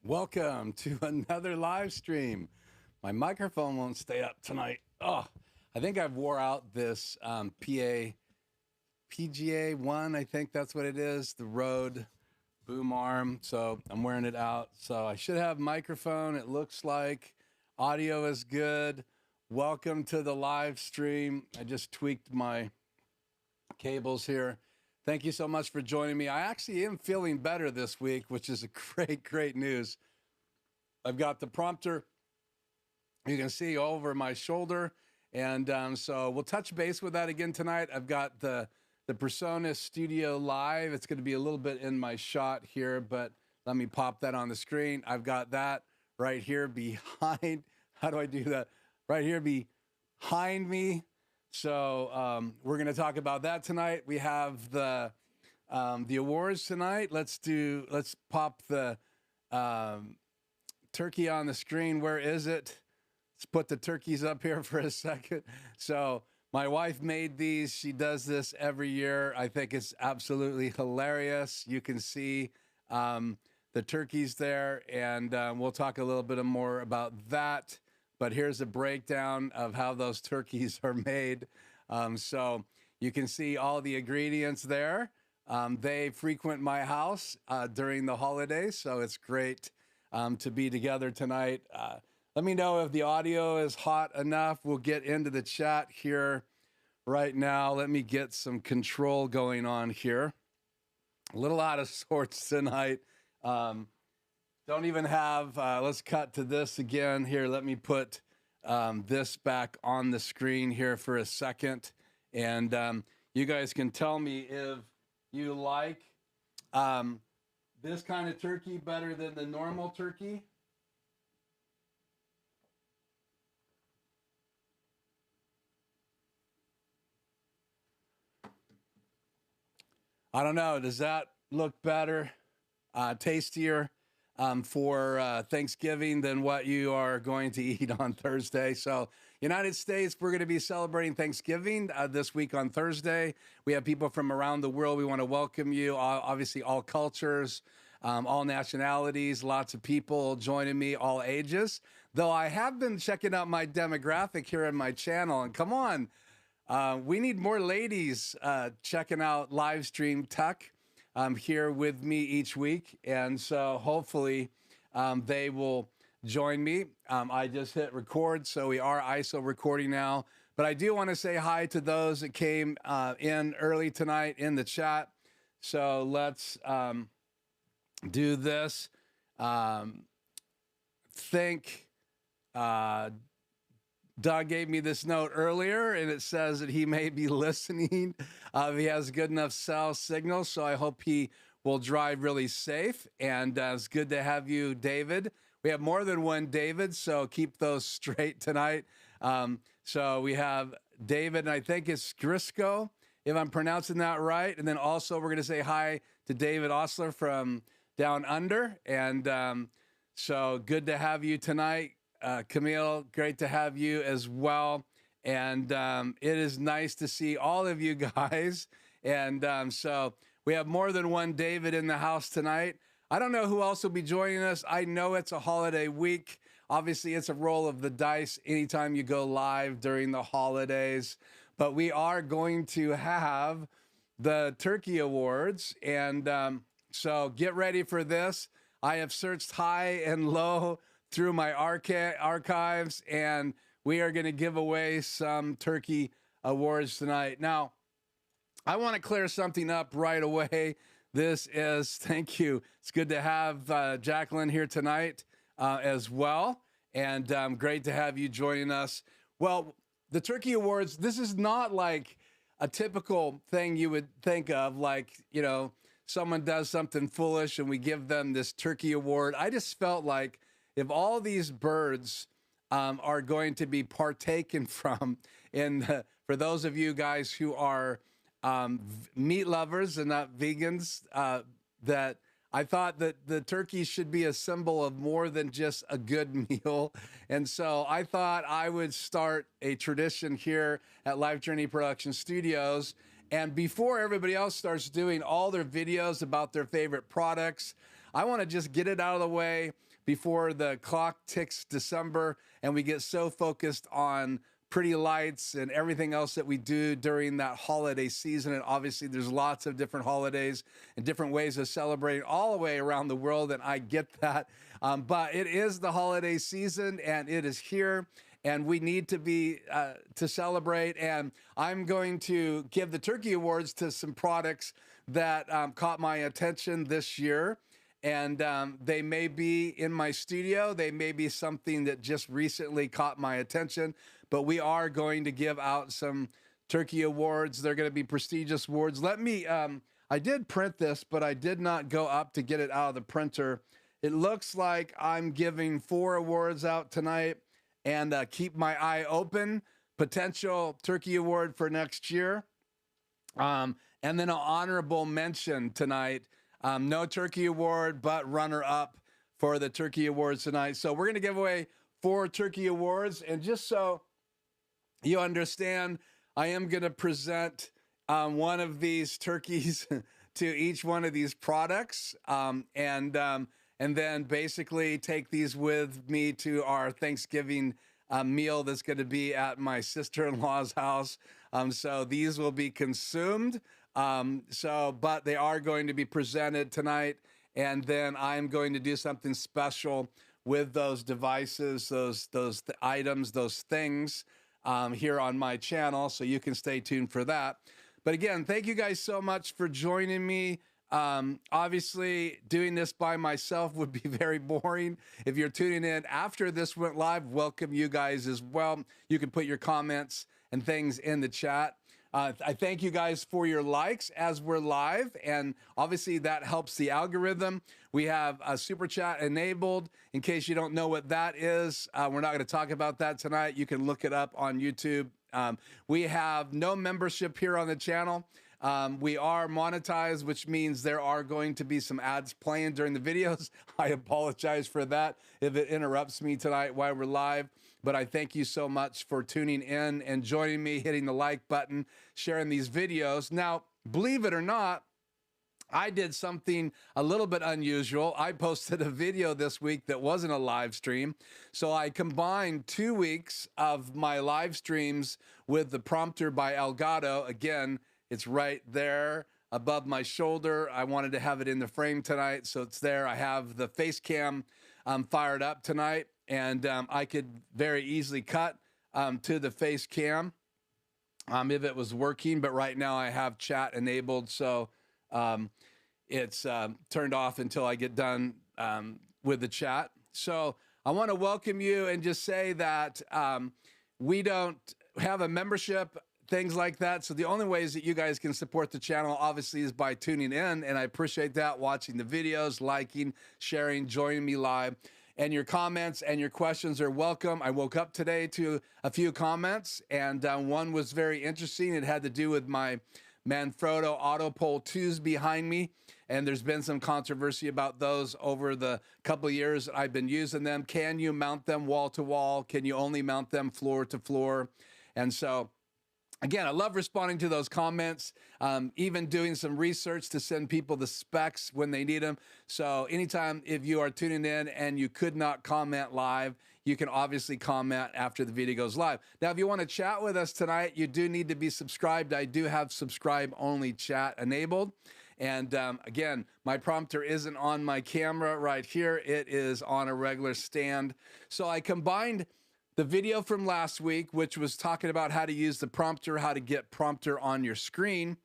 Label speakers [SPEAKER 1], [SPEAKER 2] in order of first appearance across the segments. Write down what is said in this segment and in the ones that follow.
[SPEAKER 1] Welcome to another live stream. My microphone won't stay up tonight. Oh, I think I've wore out this PGA 1, I think that's what it is, the Rode boom arm. So I'm wearing it out. So I should have microphone. It looks like audio is good. Welcome to the live stream. I just tweaked my cables here. Thank you so much for joining me. I actually am feeling better this week, which is a great news. I've got the prompter you can see over my shoulder. And so we'll touch base with that again tonight. I've got the Persona Studio Live. It's going to be a little bit in my shot here, but let me pop that on the screen. I've got that right here behind. How do I do that? Right here behind me. So we're going to talk about that tonight. We have the awards tonight. Let's pop the turkey on the screen. Where is it? Let's put the turkeys up here for a second. So my wife made these. She does this every year. I think it's absolutely hilarious. You can see the turkeys there, and we'll talk a little bit more about that. But here's a breakdown of how those turkeys are made. So you can see all the ingredients there. They frequent my house during the holidays, so it's great to be together tonight. Let me know if the audio is hot enough. We'll get into the chat here right now. Let me get some control going on here. A little out of sorts tonight. Don't even have, let's cut to this again here. Let me put this back on the screen here for a second. And you guys can tell me if you like this kind of turkey better than the normal turkey. I don't know. Does that look better, tastier for Thanksgiving than what you are going to eat on Thursday? So United States, we're going to be celebrating Thanksgiving this week on Thursday. We have people from around the world. We want to welcome you, obviously all cultures, all nationalities, lots of people joining me, all ages. Though I have been checking out my demographic here on my channel, and come on, we need more ladies checking out live stream tech here with me each week. And so hopefully they will join me. I just hit record, so we are ISO recording now. But I do want to say hi to those that came in early tonight in the chat. So let's do this. Doug gave me this note earlier, and it says that he may be listening. He has good enough cell signal, so I hope he will drive really safe. And it's good to have you, David. We have more than one David, so keep those straight tonight. So we have David, and I think it's Grisco, if I'm pronouncing that right. And then also we're going to say hi to David Osler from Down Under. And so good to have you tonight. Camille, great to have you as well. And it is nice to see all of you guys. And so we have more than one David in the house tonight. I don't know who else will be joining us. I know it's a holiday week. Obviously, it's a roll of the dice anytime you go live during the holidays. But we are going to have the Turkey Awards. And so get ready for this. I have searched high and low through my archives, and we are going to give away some Turkey Awards tonight. Now, I want to clear something up right away. Thank you. It's good to have Jacqueline here tonight as well, and great to have you joining us. Well, the Turkey Awards, this is not like a typical thing you would think of, like, you know, someone does something foolish and we give them this Turkey Award. I just felt like if all these birds are going to be partaken from, for those of you guys who are meat lovers and not vegans, that I thought that the turkey should be a symbol of more than just a good meal. And so I thought I would start a tradition here at Life Journey Production Studios. And before everybody else starts doing all their videos about their favorite products, I want to just get it out of the way before the clock ticks December and we get so focused on pretty lights and everything else that we do during that holiday season. And obviously there's lots of different holidays and different ways of celebrating all the way around the world, and I get that. But it is the holiday season and it is here, and we need to be to celebrate. And I'm going to give the Turkey Awards to some products that caught my attention this year. And they may be in my studio. They may be something that just recently caught my attention. But we are going to give out some Turkey Awards. They're going to be prestigious awards. Let me, I did print this, but I did not go up to get it out of the printer. It looks like I'm giving 4 awards out tonight, and keep my eye open. Potential Turkey Award for next year. And then an honorable mention tonight. No Turkey Award, but runner-up for the Turkey Awards tonight. So we're going to give away 4 Turkey Awards. And just so you understand, I am going to present one of these turkeys to each one of these products. And then basically take these with me to our Thanksgiving meal that's going to be at my sister-in-law's house. So these will be consumed. But they are going to be presented tonight, and then I'm going to do something special with those devices, those items, those things here on my channel, so you can stay tuned for that. But again, thank you guys so much for joining me. Obviously, doing this by myself would be very boring. If you're tuning in after this went live, welcome you guys as well. You can put your comments and things in the chat. I thank you guys for your likes as we're live, and obviously that helps the algorithm. We have a super chat enabled. In case you don't know what that is, we're not going to talk about that tonight. You can look it up on YouTube. We have no membership here on the channel. We are monetized, which means there are going to be some ads playing during the videos. I apologize for that if it interrupts me tonight while we're live. But I thank you so much for tuning in and joining me, hitting the like button, sharing these videos. Now, believe it or not, I did something a little bit unusual. I posted a video this week that wasn't a live stream. So I combined 2 weeks of my live streams with the prompter by Elgato. Again, it's right there above my shoulder. I wanted to have it in the frame tonight, so it's there. I have the face cam fired up tonight, and I could very easily cut to the face cam if it was working. But right now I have chat enabled, so it's turned off until I get done with the chat. So I want to welcome you and just say that we don't have a membership, things like that. So the only ways that you guys can support the channel obviously is by tuning in, and I appreciate that, watching the videos, liking, sharing, joining me live. And your comments and your questions are welcome. I woke up today to a few comments, and one was very interesting. It had to do with my Manfrotto Auto Pole 2s behind me, and there's been some controversy about those over the couple of years I've been using them. Can you mount them wall to wall? Can you only mount them floor to floor? And so, again, I love responding to those comments, even doing some research to send people the specs when they need them. So anytime if you are tuning in and you could not comment live, you can obviously comment after the video goes live. Now, if you want to chat with us tonight, you do need to be subscribed. I do have subscribe-only chat enabled. And again, my prompter isn't on my camera right here. It is on a regular stand. So I combined the video from last week, which was talking about how to use the prompter, how to get prompter on your screen,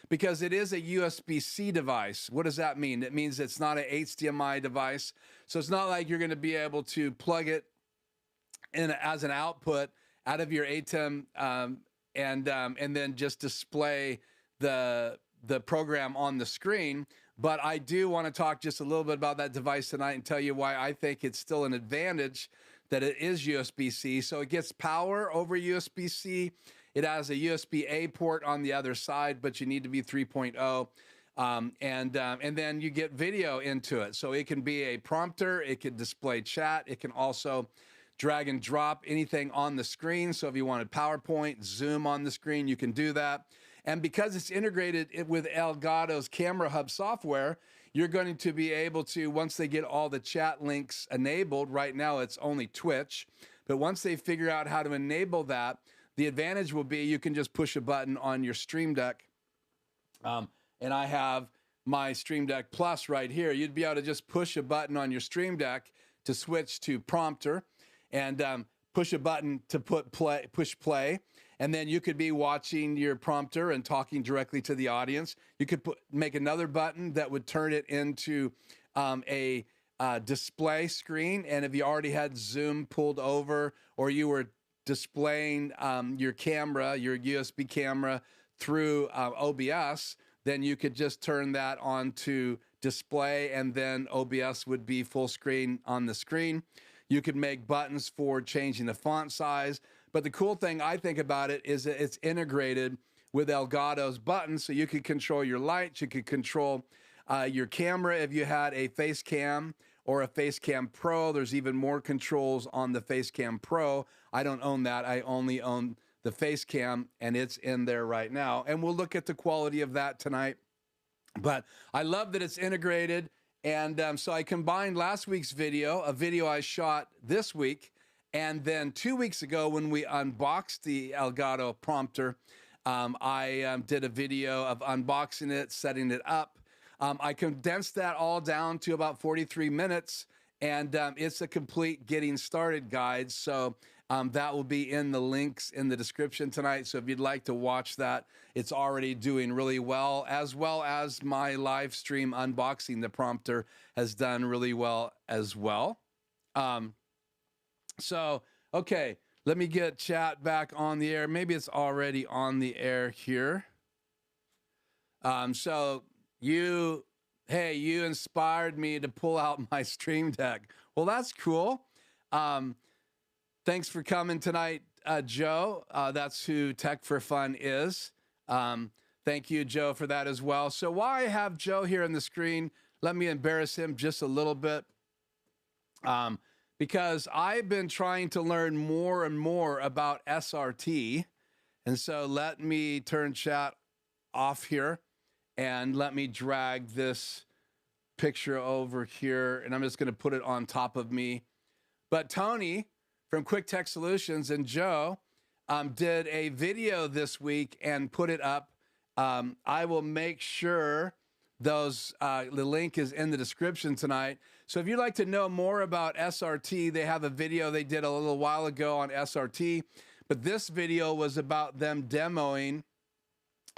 [SPEAKER 1] because it is a USB-C device. What does that mean? It means it's not an HDMI device. So it's not like you're going to be able to plug it in as an output out of your ATEM and then just display the program on the screen. But I do want to talk just a little bit about that device tonight and tell you why I think it's still an advantage that it is USB-C. So it gets power over USB-C. It has a USB-A port on the other side, but you need to be 3.0. And then you get video into it. So it can be a prompter, it can display chat, it can also drag and drop anything on the screen. So if you wanted PowerPoint, Zoom on the screen, you can do that. And because it's integrated with Elgato's Camera Hub software, you're going to be able to, once they get all the chat links enabled, right now it's only Twitch, but once they figure out how to enable that, the advantage will be you can just push a button on your Stream Deck. And I have my Stream Deck Plus right here. You'd be able to just push a button on your Stream Deck to switch to prompter, and push a button to push play. And then you could be watching your prompter and talking directly to the audience. You could make another button that would turn it into a display screen. And if you already had Zoom pulled over, or you were displaying your camera, your USB camera through OBS, then you could just turn that on to display, and then OBS would be full screen on the screen. You could make buttons for changing the font size. But the cool thing I think about it is that it's integrated with Elgato's buttons, so you could control your lights, you could control your camera if you had a face cam or a face cam Pro. There's even more controls on the face cam Pro. I don't own that. I only own the face cam, and it's in there right now. And we'll look at the quality of that tonight. But I love that it's integrated. And so I combined last week's video, a video I shot this week, and then 2 weeks ago when we unboxed the Elgato prompter, I did a video of unboxing it, setting it up. I condensed that all down to about 43 minutes, and it's a complete getting started guide. So that will be in the links in the description tonight. So if you'd like to watch that, it's already doing really well as my live stream unboxing the prompter has done really well as well. So, okay, let me get chat back on the air. Maybe it's already on the air here. So you inspired me to pull out my Stream Deck. Well, that's cool. Thanks for coming tonight, Joe. That's who Tech for Fun is. Thank you, Joe, for that as well. So while I have Joe here on the screen, let me embarrass him just a little bit. Because I've been trying to learn more and more about SRT. And so let me turn chat off here, and let me drag this picture over here, and I'm just going to put it on top of me. But Tony from Quick Tech Solutions and Joe did a video this week and put it up. I will make sure the link is in the description tonight. So if you'd like to know more about SRT, they have a video they did a little while ago on SRT, but this video was about them demoing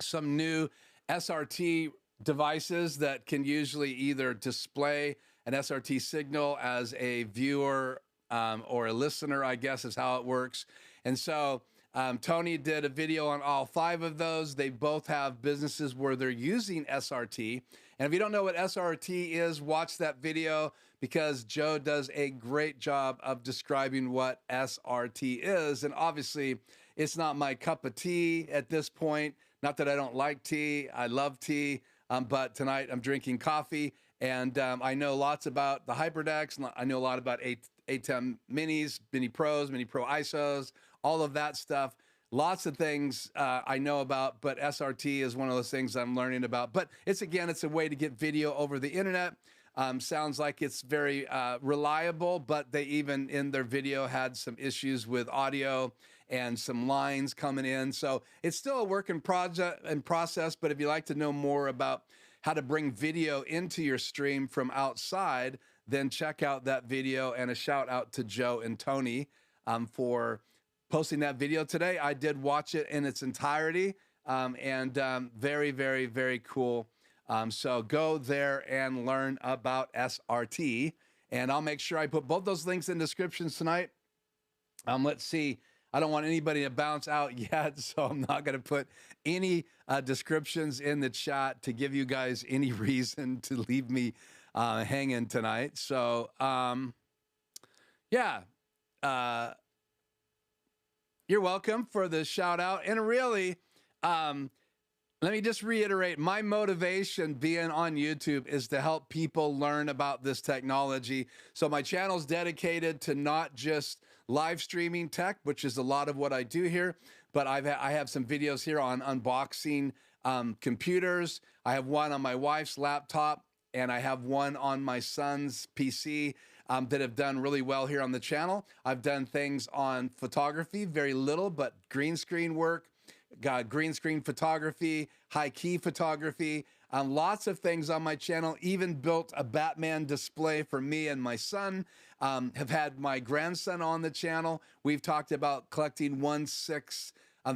[SPEAKER 1] some new SRT devices that can usually either display an SRT signal as a viewer or a listener, I guess is how it works. And so Tony did a video on all 5 of those. They both have businesses where they're using SRT. And if you don't know what SRT is, watch that video, because Joe does a great job of describing what SRT is. And obviously, it's not my cup of tea at this point. Not that I don't like tea. I love tea. But tonight I'm drinking coffee. And I know lots about the HyperDecks. I know a lot about ATEM Minis, Mini Pros, Mini Pro ISOs, all of that stuff. Lots of things I know about, but SRT is one of those things I'm learning about. But it's a way to get video over the internet. Sounds like it's very reliable, but they even in their video had some issues with audio and some lines coming in. So it's still a work in process, but if you'd like to know more about how to bring video into your stream from outside, then check out that video. And a shout out to Joe and Tony for posting that video today. I did watch it in its entirety, and very, very, very cool. So go there and learn about SRT, and I'll make sure I put both those links in descriptions tonight. Let's see. I don't want anybody to bounce out yet, so I'm not going to put any descriptions in the chat to give you guys any reason to leave me hanging tonight. So, yeah. You're welcome for the shout out. And really, let me just reiterate, my motivation being on YouTube is to help people learn about this technology. So my channel's dedicated to not just live streaming tech, which is a lot of what I do here, but I have some videos here on unboxing computers. I have one on my wife's laptop, and I have one on my son's PC that have done really well here on the channel. I've done things on photography, very little, but green screen work, got green screen photography, high key photography, lots of things on my channel, even built a Batman display for me and my son, have had my grandson on the channel. We've talked about collecting 1/6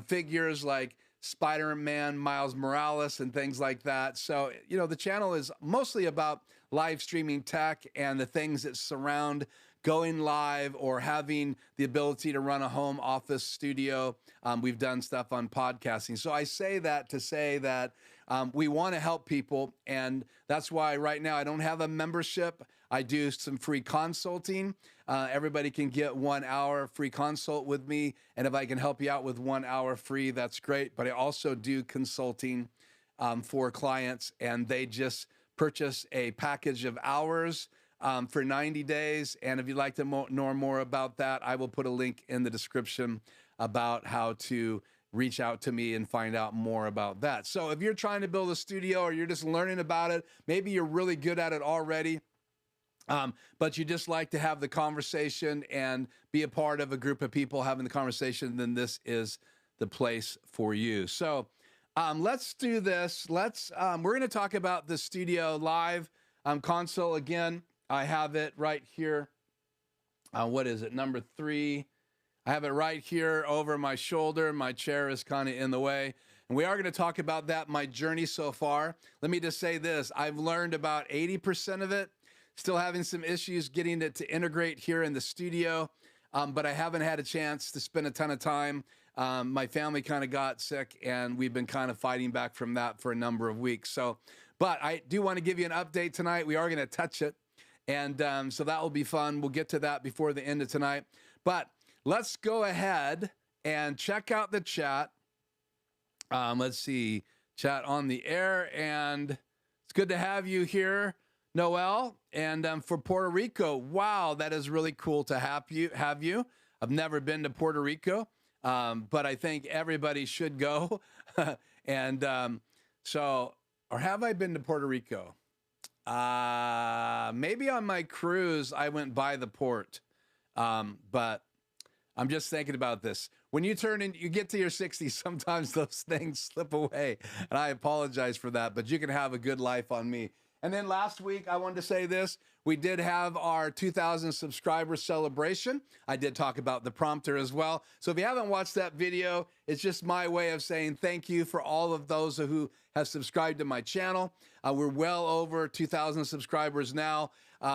[SPEAKER 1] figures like Spider-Man, Miles Morales, and things like that. So, you know, the channel is mostly about live streaming tech and the things that surround going live or having the ability to run a home office studio. We've done stuff on podcasting. So I say that to say that we want to help people. And that's why right now I don't have a membership. I do some free consulting. Everybody can get 1 hour free consult with me. And if I can help you out with 1 hour free, that's great. But I also do consulting for clients, and they just purchase a package of hours for 90 days. And if you'd like to know more about that, I will put a link in the description about how to reach out to me and find out more about that. So if you're trying to build a studio or you're just learning about it, maybe you're really good at it already, but you just like to have the conversation and be a part of a group of people having the conversation, then this is the place for you. So let's do this. We're going to talk about the Studio Live console again. I have it right here. What is it? Number 3. I have it right here over my shoulder. My chair is kind of in the way. And we are going to talk about that, my journey so far. Let me just say this. I've learned about 80% of it. Still having some issues getting it to integrate here in the studio, but I haven't had a chance to spend a ton of time. My family kind of got sick, and we've been kind of fighting back from that for a number of weeks. So, but I do want to give you an update tonight. We are going to touch it, and so that will be fun. We'll get to that before the end of tonight. But let's go ahead and check out the chat. Let's see, chat on the air, and it's good to have you here, Noel, and for Puerto Rico. Wow, that is really cool to have you. I've never been to Puerto Rico, but I think everybody should go. And or have I been to Puerto Rico? Maybe on my cruise, I went by the port, but I'm just thinking about this. When you you get to your 60s, sometimes those things slip away, and I apologize for that, but you can have a good life on me. And then last week, I wanted to say this. We did have our 2,000 subscriber celebration. I did talk about the prompter as well. So if you haven't watched that video, it's just my way of saying thank you for all of those who have subscribed to my channel. We're well over 2,000 subscribers now.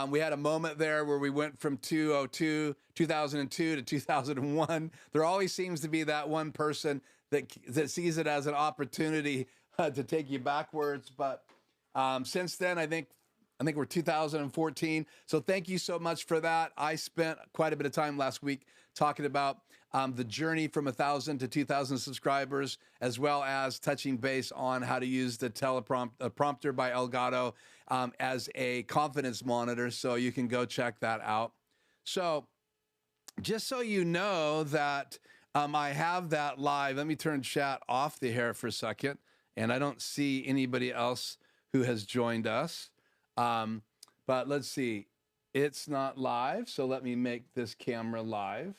[SPEAKER 1] We had a moment there where we went from 2002 to 2001. There always seems to be that one person that sees it as an opportunity to take you backwards. But since then, I think we're 2014. So thank you so much for that. I spent quite a bit of time last week talking about the journey from 1,000 to 2,000 subscribers, as well as touching base on how to use the prompter by Elgato as a confidence monitor. So you can go check that out. So just so you know that I have that live. Let me turn chat off the hair for a second. And I don't see anybody else who has joined us. But let's see, it's not live. So let me make this camera live.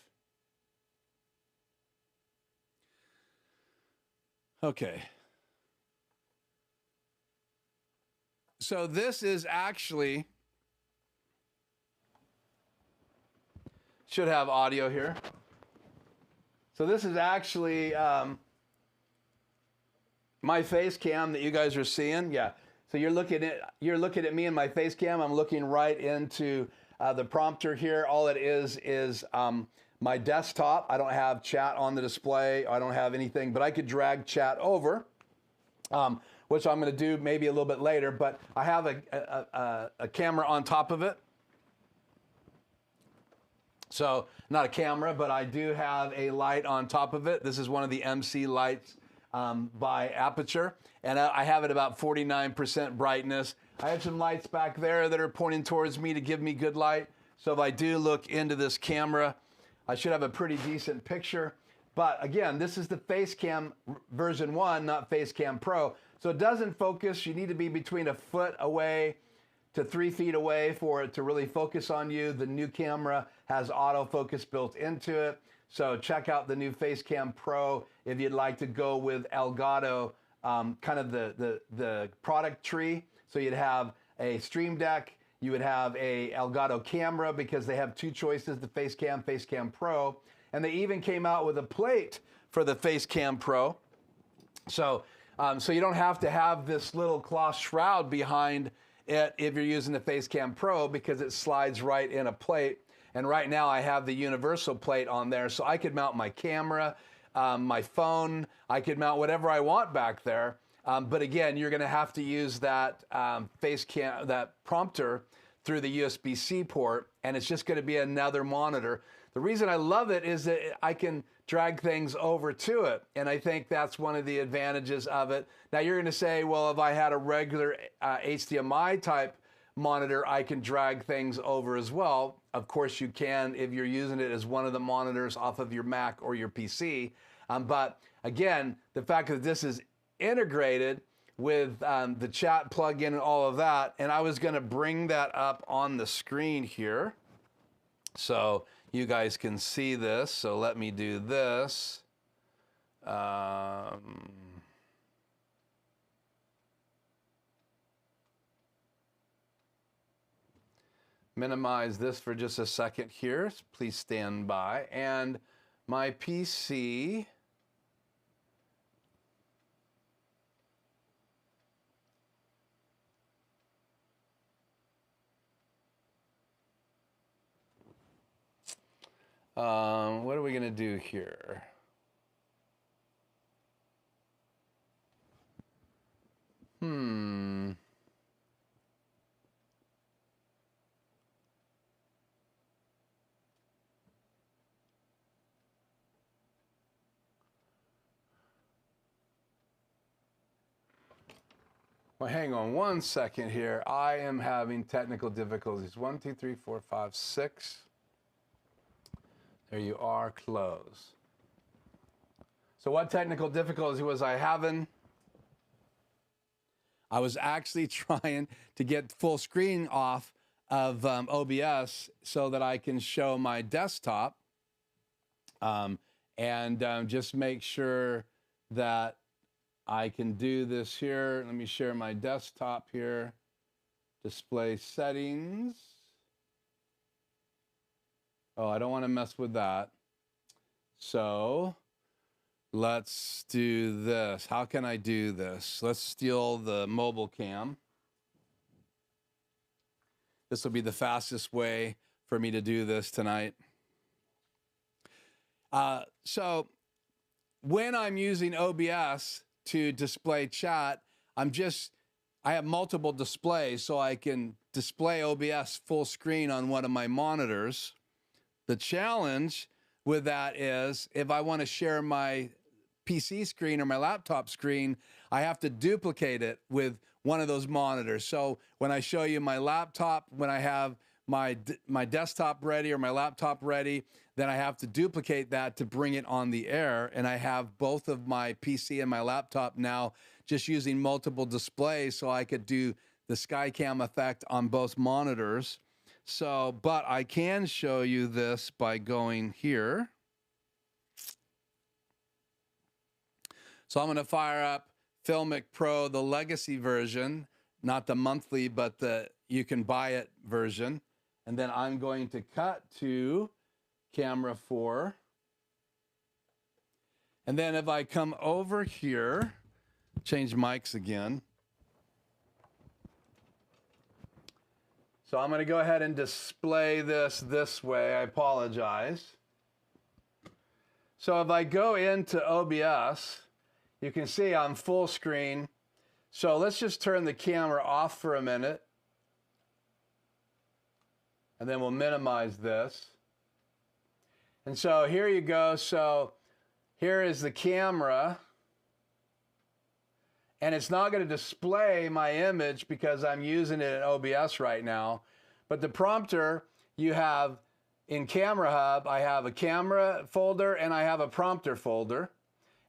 [SPEAKER 1] Okay. So this is actually, should have audio here. So this is actually my face cam that you guys are seeing. Yeah. So you're looking at me in my face cam. I'm looking right into the prompter here. All it is my desktop. I don't have chat on the display. I don't have anything, but I could drag chat over, which I'm going to do maybe a little bit later. But I have a camera on top of it. So not a camera, but I do have a light on top of it. This is one of the MC lights by Aperture, and I have it about 49% brightness. I have some lights back there that are pointing towards me to give me good light. So if I do look into this camera, I should have a pretty decent picture. But again, this is the Facecam version 1, not Facecam Pro. So it doesn't focus. You need to be between a foot away to 3 feet away for it to really focus on you. The new camera has autofocus built into it. So check out the new Facecam Pro if you'd like to go with Elgato, kind of the product tree. So you'd have a Stream Deck, you would have a Elgato camera because they have 2 choices, the Facecam, Facecam Pro. And they even came out with a plate for the Facecam Pro. So, so you don't have to have this little cloth shroud behind it if you're using the Facecam Pro because it slides right in a plate. And right now I have the universal plate on there, so I could mount my camera, my phone, I could mount whatever I want back there. But again, you're gonna have to use that Facecam, that prompter through the USB-C port, and it's just gonna be another monitor. The reason I love it is that I can drag things over to it, and I think that's one of the advantages of it. Now you're gonna say, well, if I had a regular HDMI type monitor, I can drag things over as well. Of course you can if you're using it as one of the monitors off of your Mac or your PC. But again, the fact that this is integrated with the chat plugin and all of that, and I was gonna bring that up on the screen here so you guys can see this. So let me do this. Minimize this for just a second here. Please stand by. And my PC. What are we going to do here? Well, hang on one second here. I am having technical difficulties. 1, 2, 3, 4, 5, 6. There you are, close. So what technical difficulty was I having? I was actually trying to get full screen off of OBS so that I can show my desktop and just make sure that I can do this here. Let me share my desktop here. Display settings. Oh, I don't want to mess with that. So let's do this. How can I do this? Let's steal the mobile cam. This will be the fastest way for me to do this tonight. So when I'm using OBS to display chat, I have multiple displays, so I can display OBS full screen on one of my monitors. The challenge with that is if I want to share my PC screen or my laptop screen, I have to duplicate it with one of those monitors. So when I show you my laptop, when I have my desktop ready or my laptop ready, then I have to duplicate that to bring it on the air. And I have both of my PC and my laptop now just using multiple displays so I could do the Skycam effect on both monitors. So, but I can show you this by going here. So I'm going to fire up Filmic Pro, the legacy version, not the monthly, but the you can buy it version. And then I'm going to cut to camera 4. And then if I come over here, change mics again. So I'm going to go ahead and display this way. I apologize. So if I go into OBS, you can see I'm full screen. So let's just turn the camera off for a minute. And then we'll minimize this. And so here you go. So here is the camera. And it's not going to display my image because I'm using it in OBS right now. But the prompter, you have in Camera Hub, I have a camera folder and I have a prompter folder.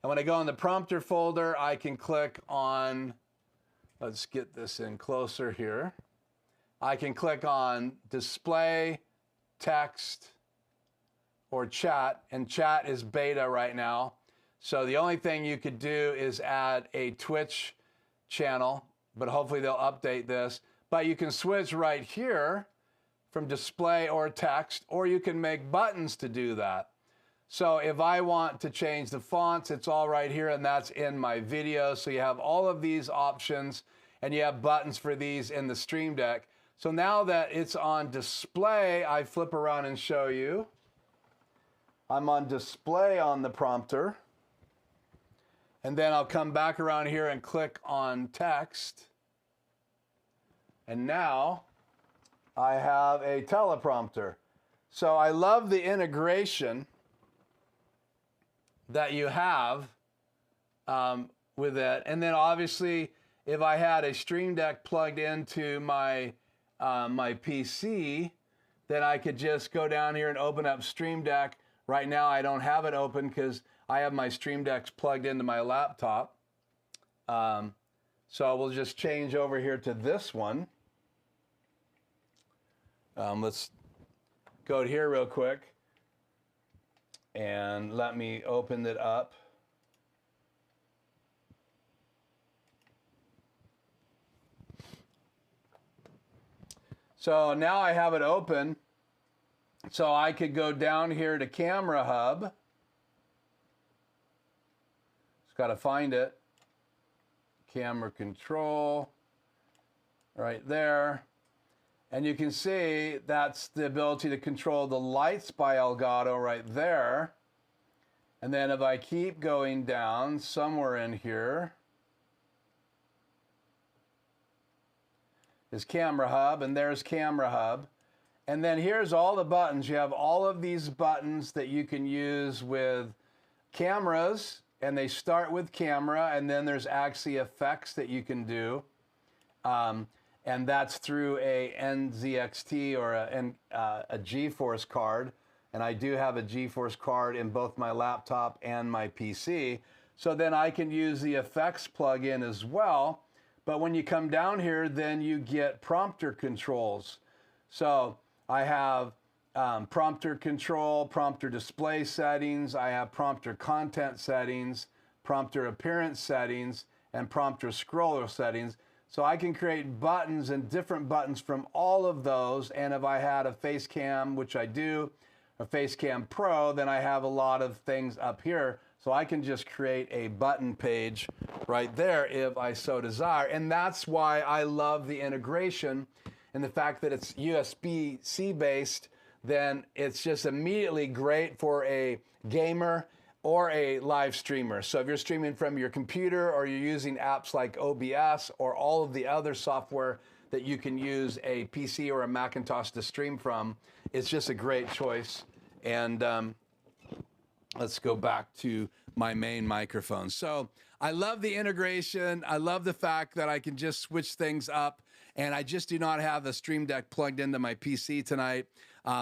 [SPEAKER 1] And when I go in the prompter folder, I can click on, let's get this in closer here. I can click on display, text, or chat, and chat is beta right now. So the only thing you could do is add a Twitch channel, but hopefully they'll update this. But you can switch right here from display or text, or you can make buttons to do that. So if I want to change the fonts, it's all right here, and that's in my video. So you have all of these options, and you have buttons for these in the Stream Deck. So now that it's on display, I flip around and show you. I'm on display on the prompter. And then I'll come back around here and click on text. And now I have a teleprompter. So I love the integration that you have with it. And then obviously, if I had a Stream Deck plugged into my my PC, then I could just go down here and open up Stream Deck. Right now, I don't have it open because I have my Stream Decks plugged into my laptop. So we'll just change over here to this one. Let's go here real quick. And let me open it up. So now I have it open. So I could go down here to Camera Hub. Just got to find it. Camera control. Right there. And you can see that's the ability to control the lights by Elgato right there. And then if I keep going down somewhere in here is Camera Hub, and there's Camera Hub. And then here's all the buttons. You have all of these buttons that you can use with cameras, and they start with camera, and then there's actually effects that you can do. And that's through a NZXT or a GeForce card. And I do have a GeForce card in both my laptop and my PC. So then I can use the effects plugin as well. But when you come down here, then you get prompter controls. So I have prompter control, prompter display settings. I have prompter content settings, prompter appearance settings, and prompter scroller settings. So I can create buttons and different buttons from all of those. And if I had a face cam, which I do, a face cam Pro, then I have a lot of things up here. So I can just create a button page right there if I so desire. And that's why I love the integration and the fact that it's USB-C based. Then it's just immediately great for a gamer or a live streamer. So if you're streaming from your computer or you're using apps like OBS or all of the other software that you can use a PC or a Macintosh to stream from, it's just a great choice. And let's go back to my main microphone. So I love the integration. I love the fact that I can just switch things up, and I just do not have a Stream Deck plugged into my PC tonight.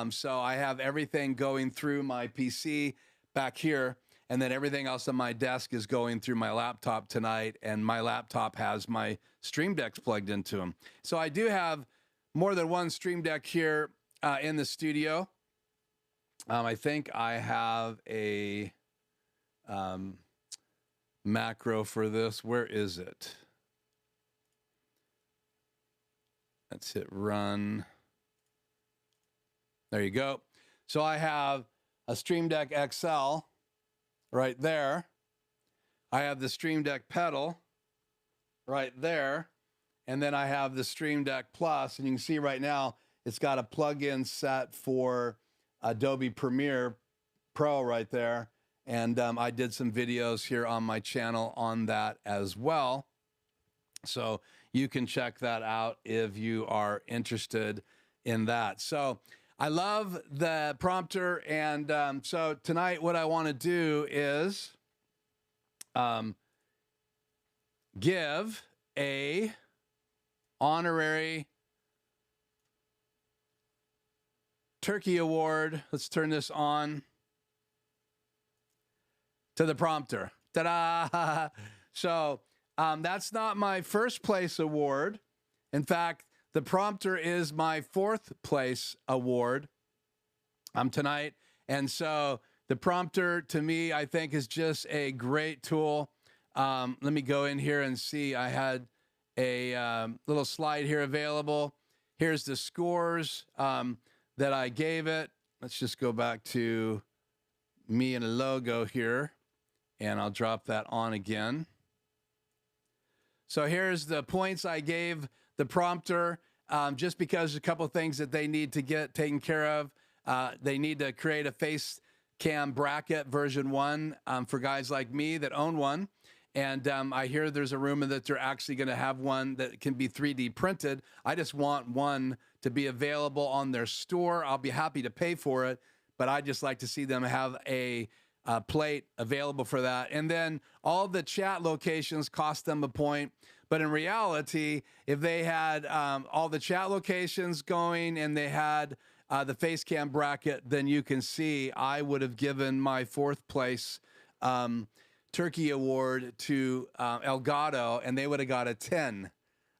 [SPEAKER 1] So I have everything going through my PC back here, and then everything else on my desk is going through my laptop tonight, and my laptop has my Stream Decks plugged into them. So I do have more than one Stream Deck here in the studio. I think I have a macro for this. Where is it? Let's hit run. There you go. So I have a Stream Deck XL right there. I have the Stream Deck pedal right there. And then I have the Stream Deck Plus. And you can see right now, it's got a plug-in set for Adobe Premiere Pro right there. And I did some videos here on my channel on that as well. So you can check that out if you are interested in that. So I love the prompter. And so tonight what I want to do is give a honorary Turkey Award. Let's turn this on to the prompter. Ta-da! So that's not my first place award. In fact, the prompter is my fourth place award tonight. And so the prompter, to me, I think is just a great tool. Let me go in here and see. I had a little slide here available. Here's the scores that I gave it. Let's just go back to me and a logo here, and I'll drop that on again. So here's the points I gave the prompter, just because a couple of things that they need to get taken care of. They need to create a face cam bracket version 1 for guys like me that own one. And I hear there's a rumor that they're actually going to have one that can be 3D printed. I just want one to be available on their store. I'll be happy to pay for it, but I just like to see them have a plate available for that. And then all the chat locations cost them a point. But in reality, if they had all the chat locations going and they had the face cam bracket, then you can see I would have given my fourth place Turkey Award to Elgato, and they would have got a 10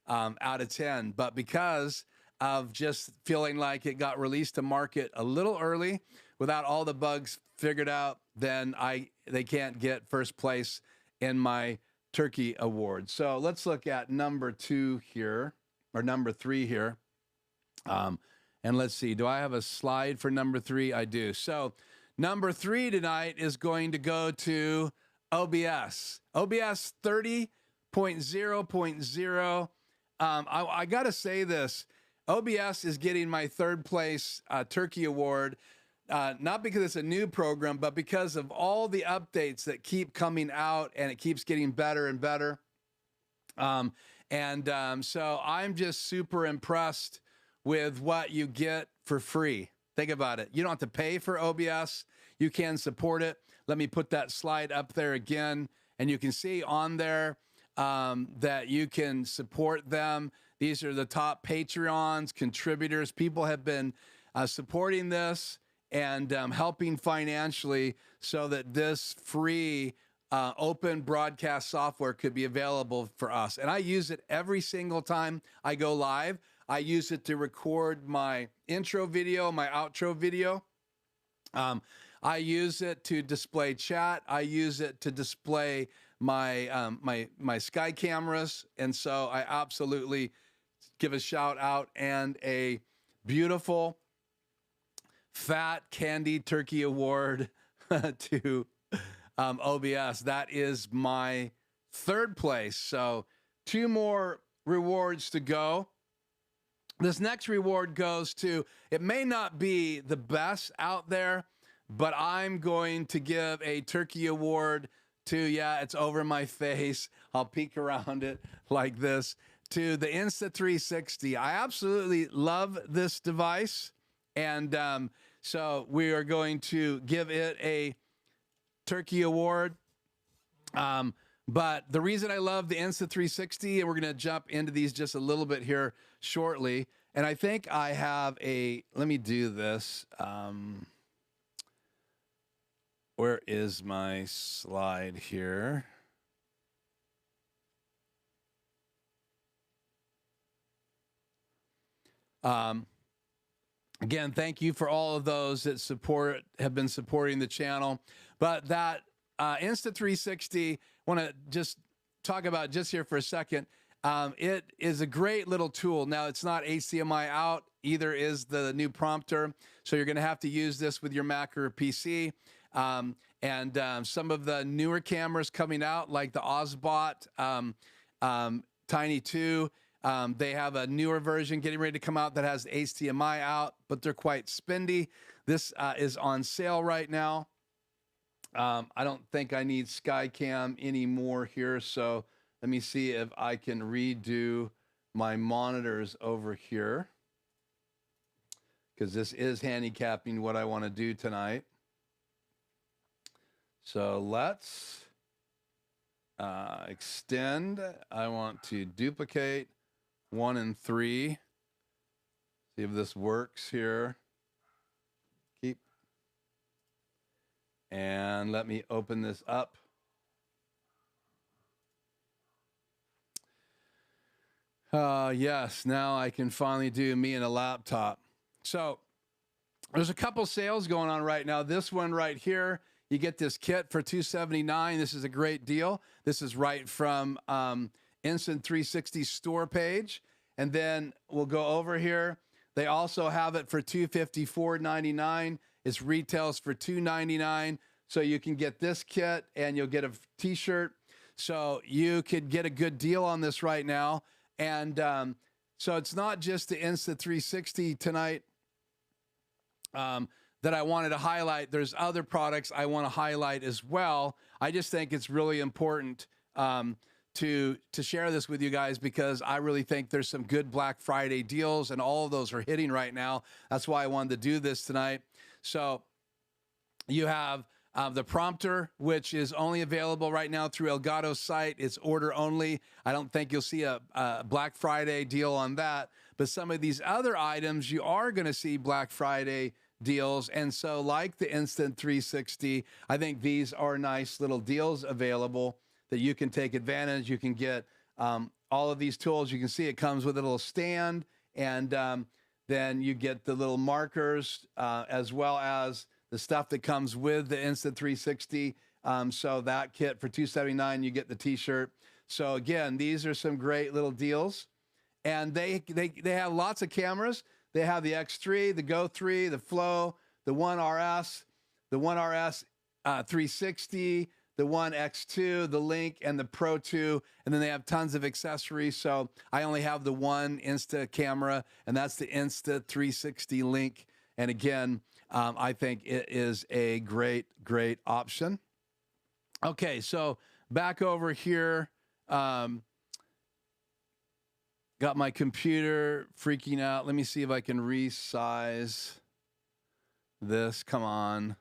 [SPEAKER 1] out of 10. But because of just feeling like it got released to market a little early without all the bugs figured out, then they can't get first place in my Turkey Award. So let's look at number 2 here, or number 3 here. And let's see, do I have a slide for number 3? I do. So number 3 tonight is going to go to OBS. OBS 30.0.0. I got to say this. OBS is getting my third place Turkey Award, not because it's a new program, but because of all the updates that keep coming out, and it keeps getting better and better. So I'm just super impressed with what you get for free. Think about it. You don't have to pay for OBS. You can support it. Let me put that slide up there again, and you can see on there that you can support them. These are the top Patreons, contributors. People have been supporting this and helping financially so that this free open broadcast software could be available for us. And I use it every single time I go live. I use it to record my intro video, my outro video. I use it to display chat. I use it to display my my Sky cameras. And so I absolutely give a shout out and a beautiful fat candy turkey award to OBS. That is my third place. So 2 more rewards to go. This next reward goes to, it may not be the best out there, but I'm going to give a turkey award to, yeah, it's over my face. I'll peek around it like this, to the Insta 360. I absolutely love this device. And so we are going to give it a turkey award. But the reason I love the Insta 360, and we're going to jump into these just a little bit here shortly. And I think I have let me do this. Where is my slide here? Again, thank you for all of those that have been supporting the channel. But that Insta 360, want to just talk about just here for a second. It is a great little tool. Now, it's not HDMI out, either is the new prompter. So you're going to have to use this with your Mac or PC. Some of the newer cameras coming out, like the OSBOT Tiny 2, they have a newer version getting ready to come out that has HDMI out, but they're quite spendy. This is on sale right now. I don't think I need Skycam anymore here, so let me see if I can redo my monitors over here, because this is handicapping what I want to do tonight. So let's extend. I want to duplicate 1 and 3. See if this works here. And let me open this up. Yes, now I can finally do me and a laptop. So there's a couple sales going on right now. This one right here, you get this kit for $279. This is a great deal. This is right from Instant 360 store page. And then we'll go over here. They also have it for $254.99. It's retails for $299. So you can get this kit and you'll get a t-shirt. So you could get a good deal on this right now. And so it's not just the Insta 360 tonight that I wanted to highlight. There's other products I want to highlight as well. I just think it's really important to share this with you guys because I really think there's some good Black Friday deals and all of those are hitting right now. That's why I wanted to do this tonight. So you have the prompter, which is only available right now through Elgato's site. It's order only. I don't think you'll see a Black Friday deal on that. But some of these other items, you are going to see Black Friday deals. And so like the Instant 360, I think these are nice little deals available that you can take advantage. You can get all of these tools. You can see it comes with a little stand. And then you get the little markers as well as the stuff that comes with the Instant 360. So that kit for $279, you get the t-shirt. So again, these are some great little deals. And they have lots of cameras. They have the X3, the Go 3, the Flow, the One RS, the One RS 360, the One X2, the Link, and the Pro 2. And then they have tons of accessories. So I only have the one Insta camera, and that's the Insta 360 Link. And again, I think it is a great, great option. Okay, so back over here. Got my computer freaking out. Let me see if I can resize this. Come on.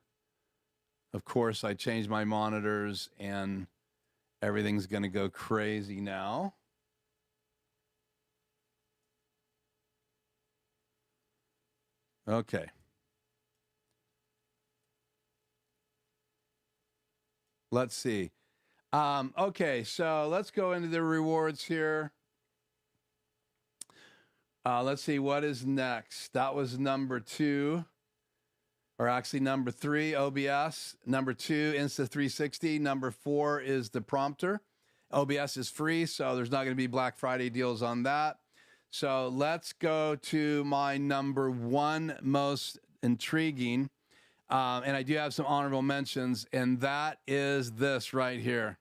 [SPEAKER 1] Of course, I changed my monitors and everything's going to go crazy now. Okay. Let's see. Okay, so let's go into the rewards here. Let's see what is next. That was number 2, or actually number 3, OBS. Number 2, Insta 360. Number 4 is the prompter. OBS is free, so there's not going to be Black Friday deals on that. So let's go to my number 1 most intriguing. And I do have some honorable mentions, and that is this right here.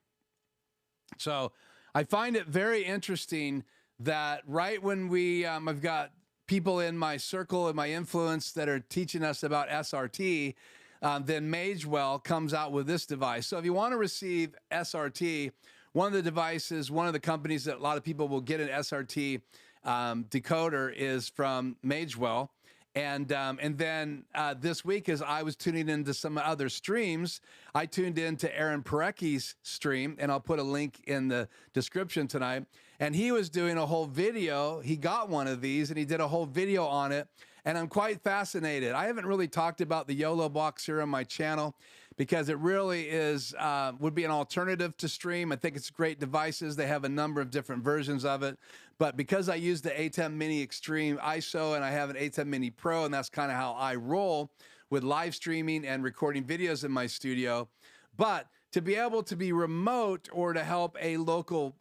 [SPEAKER 1] So I find it very interesting that right when I've got people in my circle and my influence that are teaching us about SRT, then Magewell comes out with this device. So if you want to receive SRT, one of the devices, one of the companies that a lot of people will get an SRT decoder is from Magewell. And then this week, as I was tuning into some other streams, I tuned into Aaron Parecki's stream, and I'll put a link in the description tonight. And he was doing a whole video. He got one of these, and he did a whole video on it. And I'm quite fascinated. I haven't really talked about the YOLO box here on my channel because it really is would be an alternative to Stream. I think it's great devices. They have a number of different versions of it. But because I use the A10 Mini Extreme ISO and I have an A10 Mini Pro, and that's kind of how I roll with live streaming and recording videos in my studio. But to be able to be remote or to help a local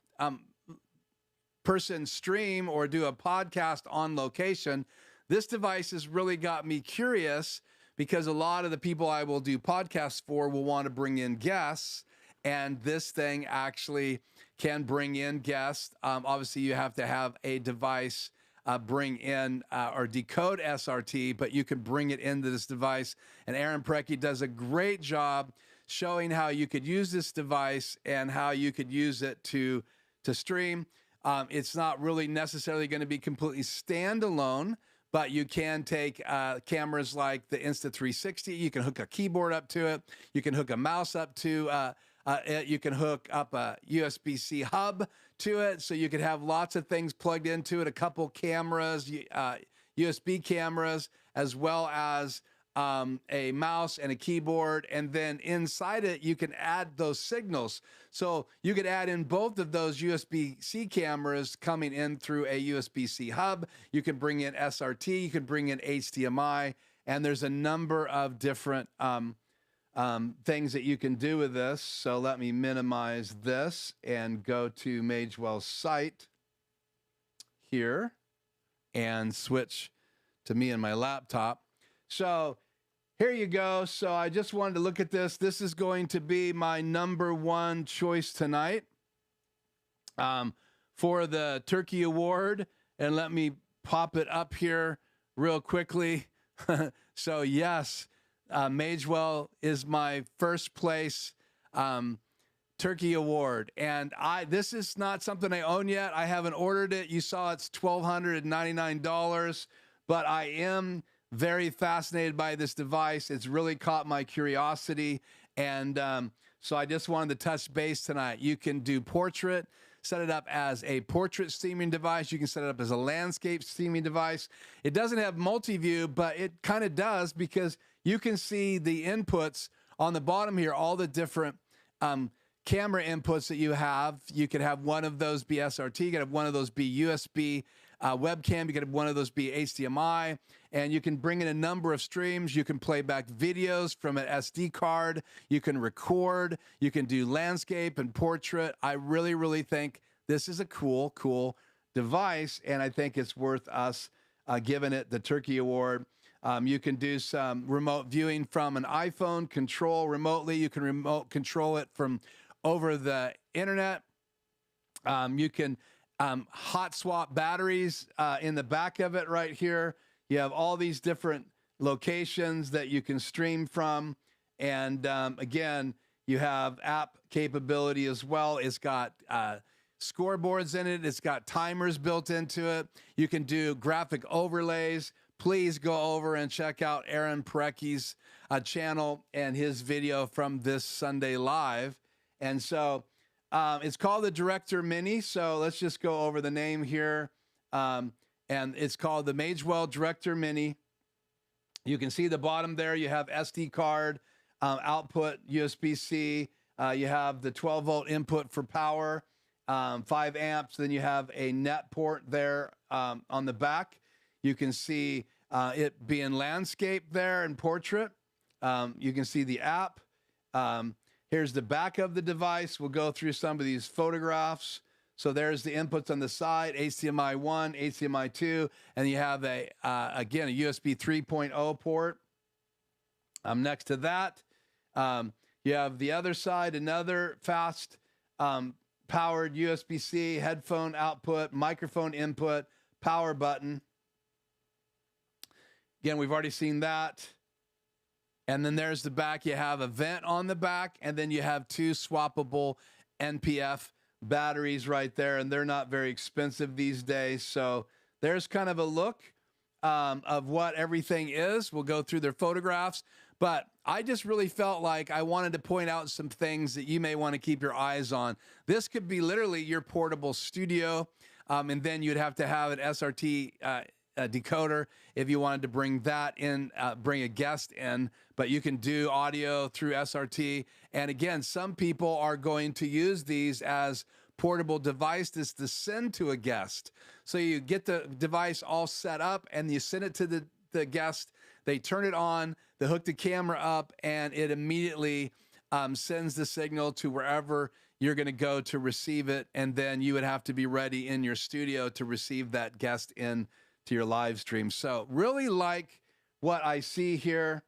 [SPEAKER 1] person stream or do a podcast on location, this device has really got me curious because a lot of the people I will do podcasts for will want to bring in guests, and this thing actually can bring in guests. Obviously, you have to have a device bring in or decode SRT, but you can bring it into this device. And Aaron Parecki does a great job showing how you could use this device and how you could use it to stream. It's not really necessarily going to be completely standalone, but you can take cameras like the Insta 360. You can hook a keyboard up to it. You can hook a mouse up to it. You can hook up a USB-C hub to it. So you could have lots of things plugged into it, a couple cameras, USB cameras, as well as a mouse and a keyboard, and then inside it you can add those signals. So you could add in both of those USB-C cameras coming in through a USB-C hub. You can bring in SRT, you can bring in HDMI, and there's a number of different things that you can do with this. So let me minimize this and go to Magewell's site here and switch to me and my laptop. So here you go. So I just wanted to look at this. This is going to be my #1 choice tonight for the Turkey Award. And let me pop it up here real quickly. So yes, Magewell is my first place Turkey Award. And this is not something I own yet. I haven't ordered it. You saw it's $1,299, but I am very fascinated by this device. It's really caught my curiosity. And so I just wanted to touch base tonight. You can do portrait, set it up as a portrait streaming device. You can set it up as a landscape streaming device. It doesn't have multi-view, but it kind of does, because you can see the inputs on the bottom here, all the different camera inputs that you have. You could have one of those be SRT, you could have one of those be USB webcam, you could have one of those be HDMI, and you can bring in a number of streams. You can play back videos from an SD card, you can record, you can do landscape and portrait. I really, really think this is a cool device, and I think it's worth us giving it the Turkey Award. You can do some remote viewing from an iPhone, control remotely. You can remote control it from over the internet. You can hot swap batteries in the back of it right here. You have all these different locations that you can stream from. And again, you have app capability as well. It's got scoreboards in it. It's got timers built into it. You can do graphic overlays. Please go over and check out Aaron Parecki's channel and his video from this Sunday live. And so it's called the Director Mini. So let's just go over the name here. And it's called the Magewell Director Mini. You can see the bottom there. You have SD card, output, USB-C. You have the 12-volt input for power, 5 amps. Then you have a net port there on the back. You can see it being landscape there and portrait. You can see the app. Here's the back of the device. We'll go through some of these photographs. So there's the inputs on the side, HDMI 1, HDMI 2, and you have again, a USB 3.0 port. Next to that, you have the other side, another fast powered USB-C, headphone output, microphone input, power button. Again, we've already seen that. And then there's the back. You have a vent on the back, and then you have 2 swappable NPF batteries right there, and they're not very expensive these days. So there's kind of a look of what everything is. We'll go through their photographs, but I just really felt like I wanted to point out some things that you may want to keep your eyes on. This could be literally your portable studio, and then you'd have to have an SRT decoder if you wanted to bring that in, bring a guest in, but you can do audio through SRT. And again, some people are going to use these as portable devices to send to a guest. So you get the device all set up and you send it to the guest, they turn it on, they hook the camera up, and it immediately sends the signal to wherever you're going to go to receive it. And then you would have to be ready in your studio to receive that guest in to your live stream. So really like what I see here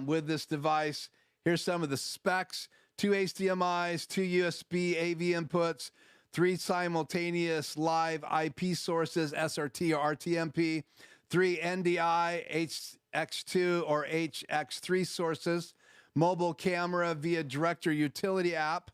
[SPEAKER 1] with this device. Here's some of the specs: 2 HDMIs, 2 USB AV inputs, 3 simultaneous live IP sources, SRT or RTMP, 3 NDI, HX2 or HX3 sources, mobile camera via Director Utility app,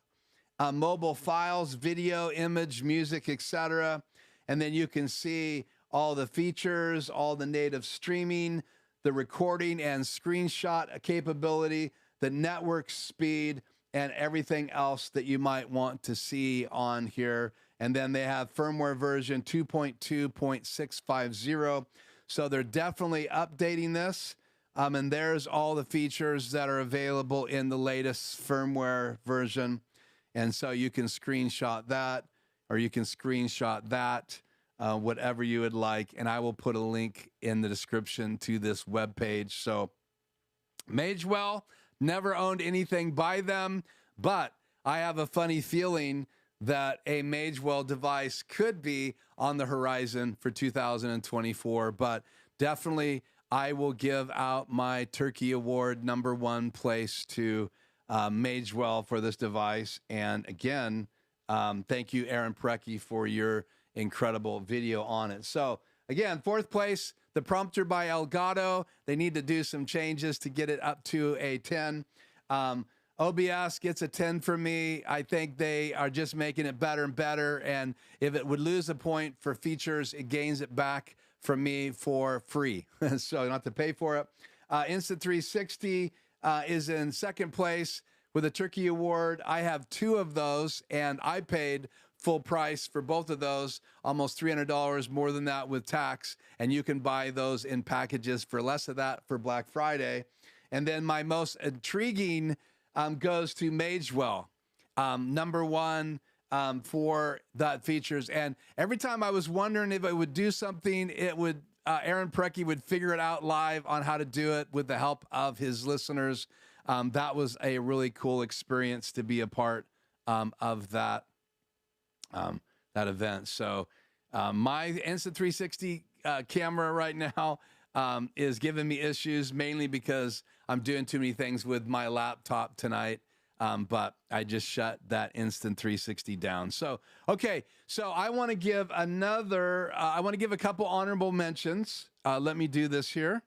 [SPEAKER 1] mobile files, video, image, music, etc. And then you can see all the features, all the native streaming, the recording and screenshot capability, the network speed, and everything else that you might want to see on here. And then they have firmware version 2.2.650. So they're definitely updating this. And there's all the features that are available in the latest firmware version. And so you can screenshot that, or you can screenshot that, whatever you would like. And I will put a link in the description to this web page. So Magewell, never owned anything by them, but I have a funny feeling that a Magewell device could be on the horizon for 2024. But definitely, I will give out my Turkey Award #1 place to Magewell for this device. And again, thank you, Aaron Parecki, for your incredible video on it. So again, 4th place, the prompter by Elgato. They need to do some changes to get it up to a 10. OBS gets a 10 from me. I think they are just making it better and better. And if it would lose a point for features, it gains it back from me for free. So you don't have to pay for it. Insta360 is in 2nd place with a Turkey Award. I have 2 of those, and I paid full price for both of those, almost $300 more than that with tax. And you can buy those in packages for less of that for Black Friday. And then my most intriguing goes to Magewell, #1 for that features. And every time I was wondering if it would do something, it would, Aaron Parecki would figure it out live on how to do it with the help of his listeners. That was a really cool experience to be a part of that event. So my Insta360 camera right now is giving me issues, mainly because I'm doing too many things with my laptop tonight. But I just shut that Insta360 down. So, okay. So I want to give I want to give a couple honorable mentions. Let me do this here.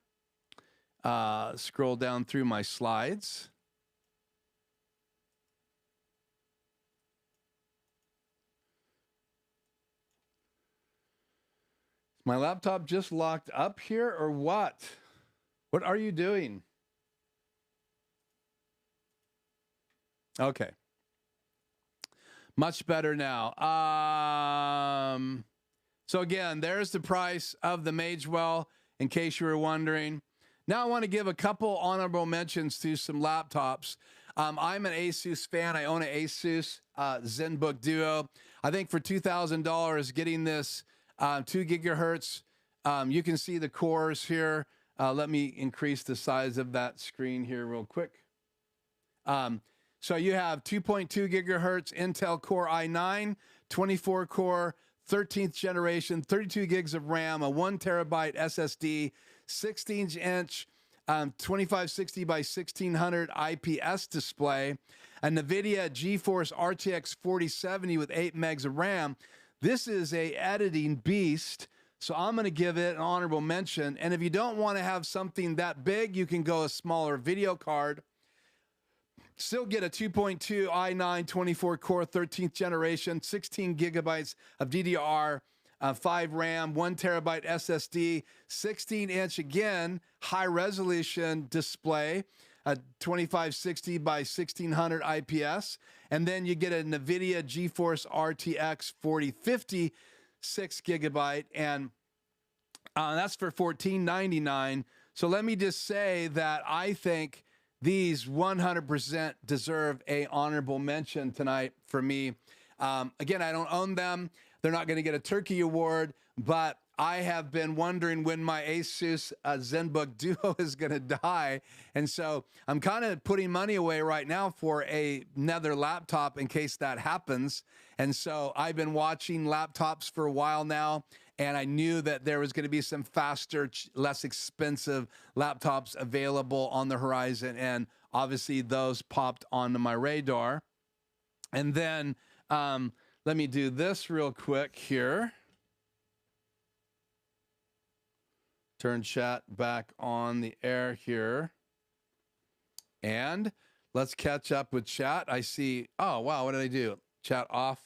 [SPEAKER 1] Scroll down through my slides. My laptop just locked up here, or what? What are you doing? Okay. Much better now. So again, there's the price of the Magewell, in case you were wondering. Now I want to give a couple honorable mentions to some laptops. I'm an Asus fan. I own an Asus ZenBook Duo. I think for $2,000, getting this 2 gigahertz, you can see the cores here. Let me increase the size of that screen here real quick. So you have 2.2 gigahertz Intel Core i9, 24 core, 13th generation, 32 gigs of RAM, a 1 terabyte SSD, 16-inch 2560 by 1600 IPS display, a NVIDIA GeForce RTX 4070 with 8 megs of RAM. This is a editing beast, so I'm going to give it an honorable mention. And if you don't want to have something that big, you can go a smaller video card. Still get a 2.2 i9 24 core 13th generation, 16 gigabytes of DDR5 RAM, 1 terabyte SSD, 16-inch again high resolution display, a 2560 by 1600 IPS, and then you get a NVIDIA GeForce RTX 4050, 6 gigabyte, and that's for $14.99. So let me just say that I think these 100% deserve a honorable mention tonight for me. Again, I don't own them. They're not going to get a Turkey Award, but I have been wondering when my Asus ZenBook Duo is going to die. And so I'm kind of putting money away right now for another laptop in case that happens. And so I've been watching laptops for a while now, and I knew that there was going to be some faster, less expensive laptops available on the horizon. And obviously those popped onto my radar. And then let me do this real quick here. Turn chat back on the air here. And let's catch up with chat. I see, oh, wow, what did I do? Chat off.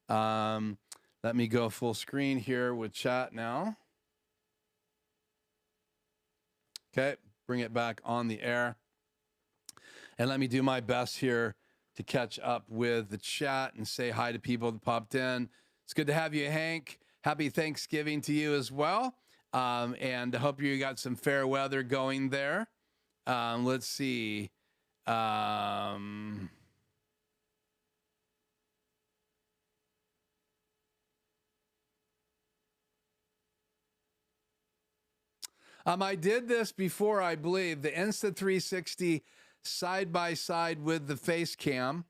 [SPEAKER 1] Let me go full screen here with chat now. Okay, bring it back on the air. And let me do my best here to catch up with the chat and say hi to people that popped in. It's good to have you, Hank. Happy Thanksgiving to you as well. And I hope you got some fair weather going there. Let's see. I did this before, I believe, the Insta 360 side by side with the face cam.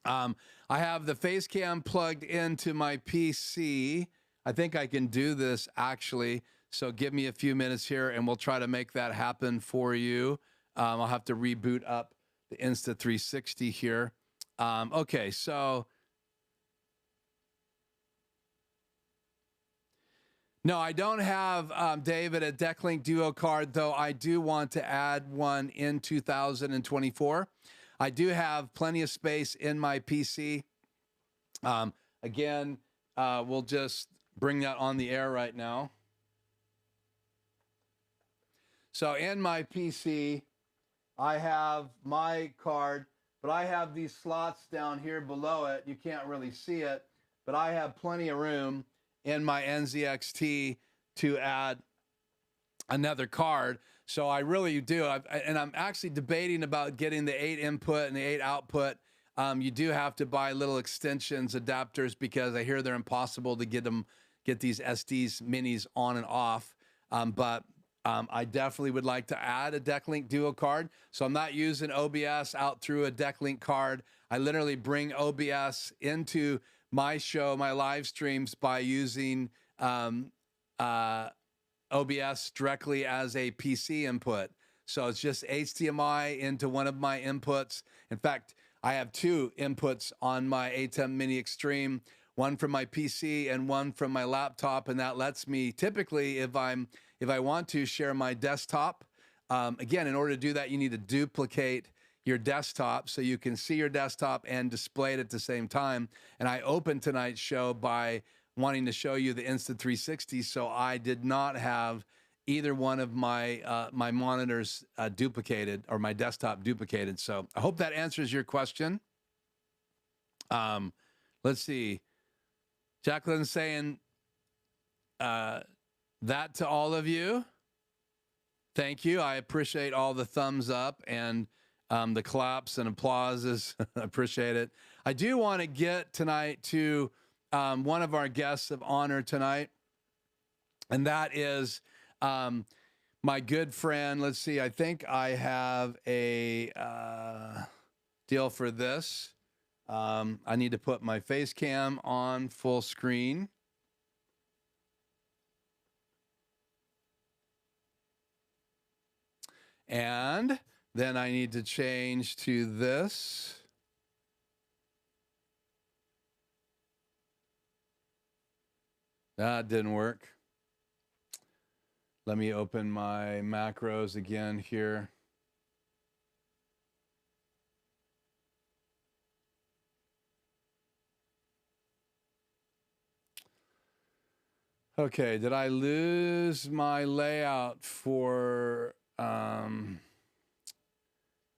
[SPEAKER 1] I have the face cam plugged into my PC. I think I can do this actually. So give me a few minutes here and we'll try to make that happen for you. I'll have to reboot up the Insta 360 here. Okay, so no, I don't have, David, a Decklink Duo card, though I do want to add one in 2024. I do have plenty of space in my PC. Again, we'll just bring that on the air right now. So in my PC, I have my card, but I have these slots down here below it. You can't really see it, but I have plenty of room in my NZXT to add another card. So I really do. And I'm actually debating about getting the 8 input and the 8 output. You do have to buy little extensions, adapters, because I hear they're impossible to get these SDs minis on and off. But I definitely would like to add a Decklink Duo card. So I'm not using OBS out through a Decklink card. I literally bring OBS into my show, my live streams, by using OBS directly as a PC input. So it's just HDMI into one of my inputs. In fact, I have 2 inputs on my ATEM Mini Extreme, one from my PC and one from my laptop, and that lets me typically, if I want to, share my desktop. Again, in order to do that, you need to duplicate your desktop so you can see your desktop and display it at the same time. And I opened tonight's show by wanting to show you the Insta 360, so I did not have either one of my my monitors duplicated, or my desktop duplicated. So I hope that answers your question. Let's see. Jacqueline's saying that to all of you. Thank you. I appreciate all the thumbs up and the claps and applauses. I appreciate it. I do want to get tonight to one of our guests of honor tonight, and that is my good friend. Let's see. I think I have a deal for this. I need to put my face cam on full screen. And then I need to change to this. That didn't work. Let me open my macros again here. Okay, did I lose my layout for...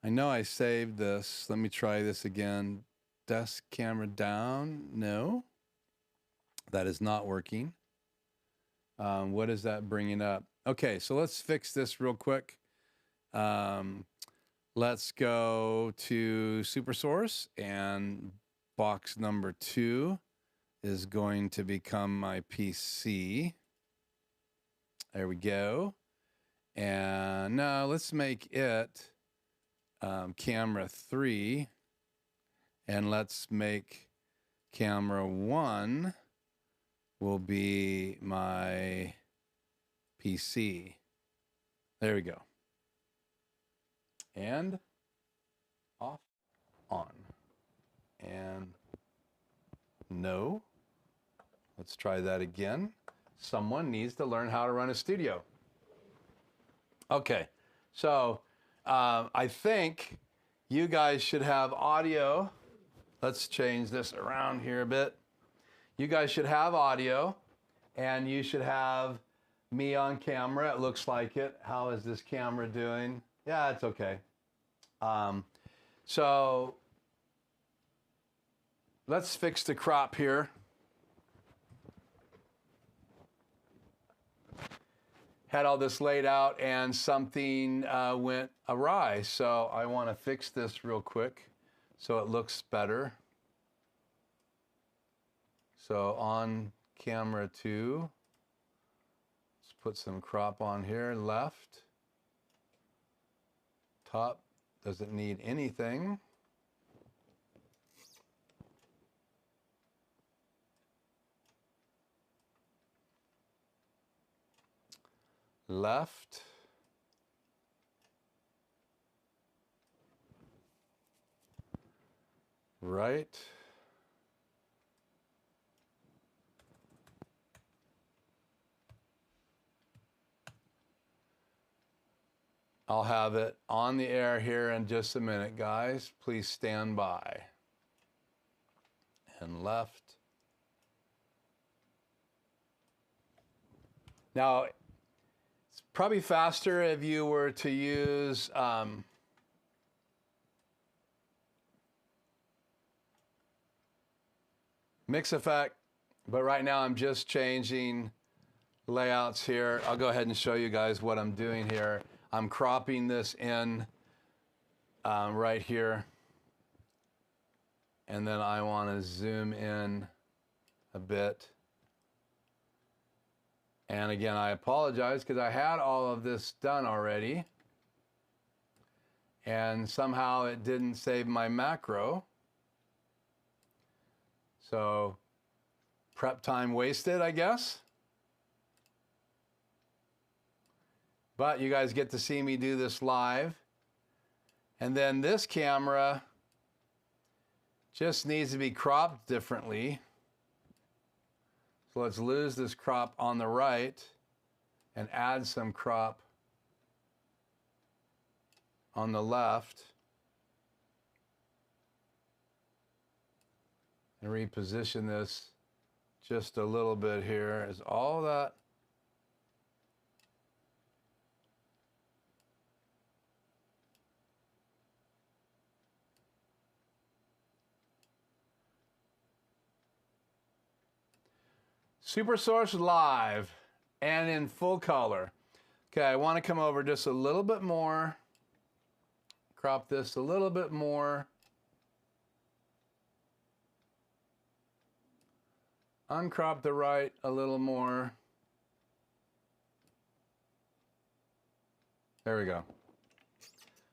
[SPEAKER 1] I know I saved this. Let me try this again. Desk camera down. No, that is not working. What is that bringing up? Okay, so let's fix this real quick. Let's go to SuperSource, and box number 2 is going to become my PC. There we go. And now let's make it camera 3, and let's make camera 1 will be my PC. There we go. And off, on, and no. Let's try that again. Someone needs to learn how to run a studio. Okay, so I think you guys should have audio. Let's change this around here a bit. You guys should have audio, and you should have me on camera. It looks like it. How is this camera doing? Yeah, it's okay. So let's fix the crop here. had all this laid out and something went awry. So I want to fix this real quick so it looks better. So on camera 2, let's put some crop on here. Left, top doesn't need anything. Left, right, I'll have it on the air here in just a minute, guys. Please stand by. And left. Now, it's probably faster if you were to use mix effect, but right now I'm just changing layouts here. I'll go ahead and show you guys what I'm doing here. I'm cropping this in right here, and then I want to zoom in a bit. And again, I apologize because I had all of this done already, and somehow it didn't save my macro. So prep time wasted, I guess. But you guys get to see me do this live. And then this camera just needs to be cropped differently. So let's lose this crop on the right and add some crop on the left. And reposition this just a little bit here. Is all that Super Source live and in full color. Okay, I want to come over just a little bit more. Crop this a little bit more. Uncrop the right a little more. There we go.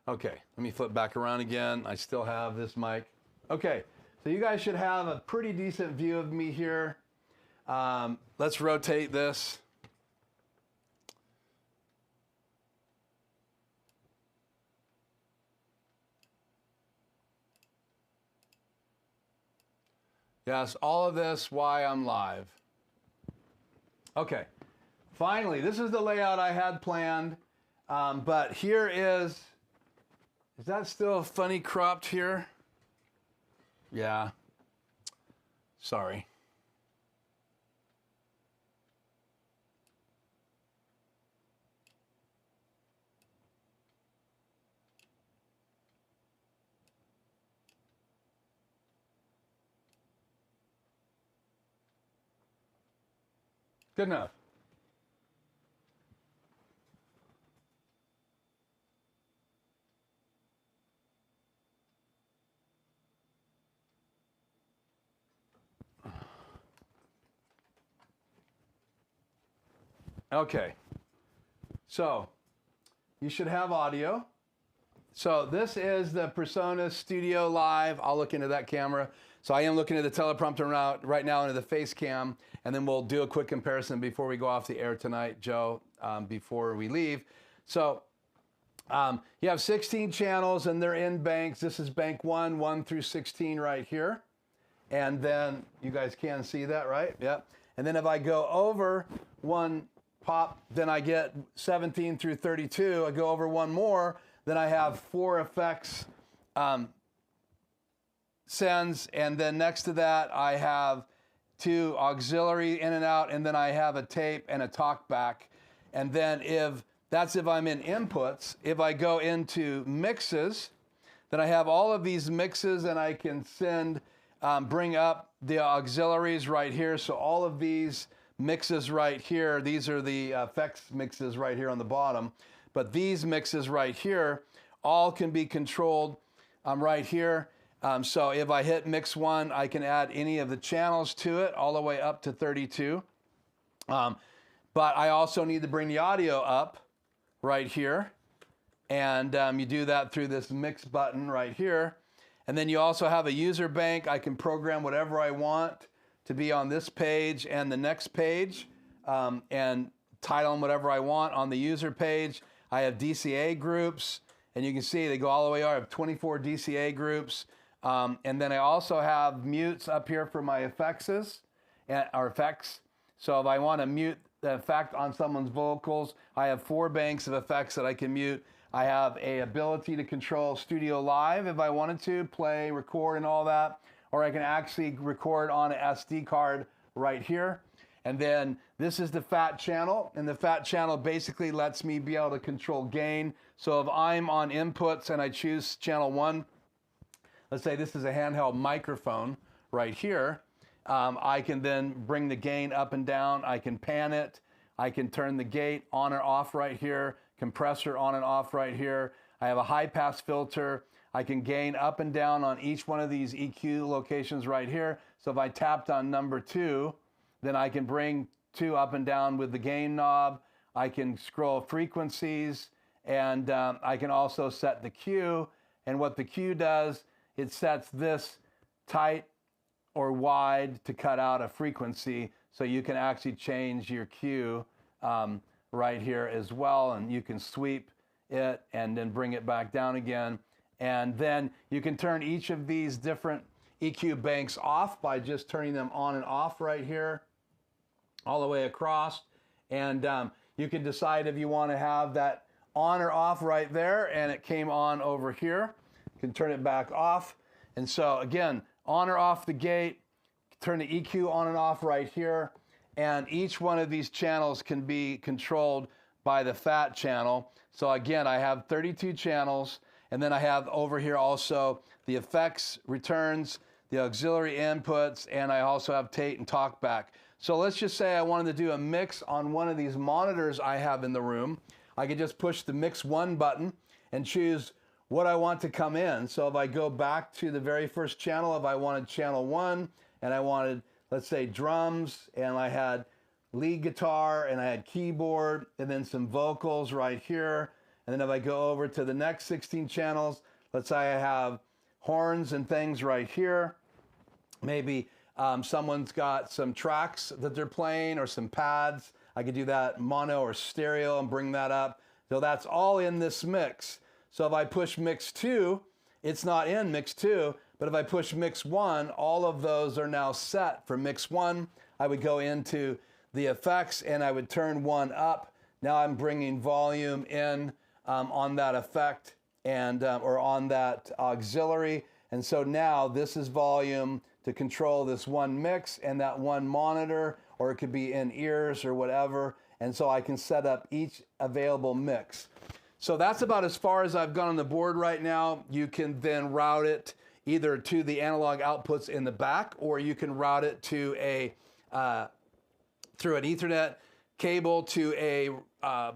[SPEAKER 1] Okay, let me flip back around again. I still have this mic. Okay, so you guys should have a pretty decent view of me here. Let's rotate this. Yes, all of this why I'm live. Okay, finally, this is the layout I had planned, but here is that still funny cropped here? Yeah, sorry. Good enough. Okay, so you should have audio. So this is the PreSonus Studio Live. I'll look into that camera. So I am looking at the teleprompter right now into the face cam, and then we'll do a quick comparison before we go off the air tonight, Joe, before we leave. So you have 16 channels, and they're in banks. This is bank 1 through 16 right here. And then you guys can see that, right? Yep. And then if I go over one pop, then I get 17 through 32. I go over one more, then I have 4 effects sends, and then next to that I have 2 auxiliary in and out, and then I have a tape and a talk back. And then if I'm in inputs, if I go into mixes, then I have all of these mixes, and I can bring up the auxiliaries right here. So all of these mixes right here. These are the effects mixes right here on the bottom. But these mixes right here all can be controlled right here. So if I hit mix 1, I can add any of the channels to it all the way up to 32. But I also need to bring the audio up right here. And you do that through this mix button right here. And then you also have a user bank. I can program whatever I want to be on this page and the next page, and title them whatever I want on the user page. I have DCA groups, and you can see they go all the way up. I have 24 DCA groups. And then I also have mutes up here for my effects. So if I want to mute the effect on someone's vocals, I have 4 banks of effects that I can mute. I have a ability to control Studio Live if I wanted to, play, record, and all that. Or I can actually record on an SD card right here. And then this is the fat channel. And the fat channel basically lets me be able to control gain. So if I'm on inputs and I choose channel 1, let's say this is a handheld microphone right here, I can then bring the gain up and down. I can pan it. I can turn the gate on or off right here, compressor on and off right here. I have a high pass filter. I can gain up and down on each one of these EQ locations right here. So if I tapped on number 2, then I can bring 2 up and down with the gain knob. I can scroll frequencies, and I can also set the Q. And what the Q does, it sets this tight or wide to cut out a frequency, so you can actually change your Q right here as well, and you can sweep it and then bring it back down again. And then you can turn each of these different EQ banks off by just turning them on and off right here, all the way across. And you can decide if you want to have that on or off right there, and it came on over here. You can turn it back off. And so again, on or off the gate, turn the EQ on and off right here. And each one of these channels can be controlled by the fat channel. So again, I have 32 channels. And then I have over here also the effects, returns, the auxiliary inputs, and I also have Tate and talkback. So let's just say I wanted to do a mix on one of these monitors I have in the room. I could just push the mix 1 button and choose what I want to come in. So if I go back to the very first channel, if I wanted channel 1 and I wanted, let's say, drums, and I had lead guitar and I had keyboard and then some vocals right here. And then if I go over to the next 16 channels, let's say I have horns and things right here. Maybe someone's got some tracks that they're playing or some pads. I could do that mono or stereo and bring that up. So that's all in this mix. So if I push mix 2, it's not in mix 2, but if I push mix 1, all of those are now set for mix 1. I would go into the effects and I would turn 1 up. Now I'm bringing volume in on that effect and or on that auxiliary. And so now this is volume to control this one mix and that one monitor, or it could be in ears or whatever. And so I can set up each available mix. So that's about as far as I've gone on the board right now. You can then route it either to the analog outputs in the back, or you can route it to a through an Ethernet cable to a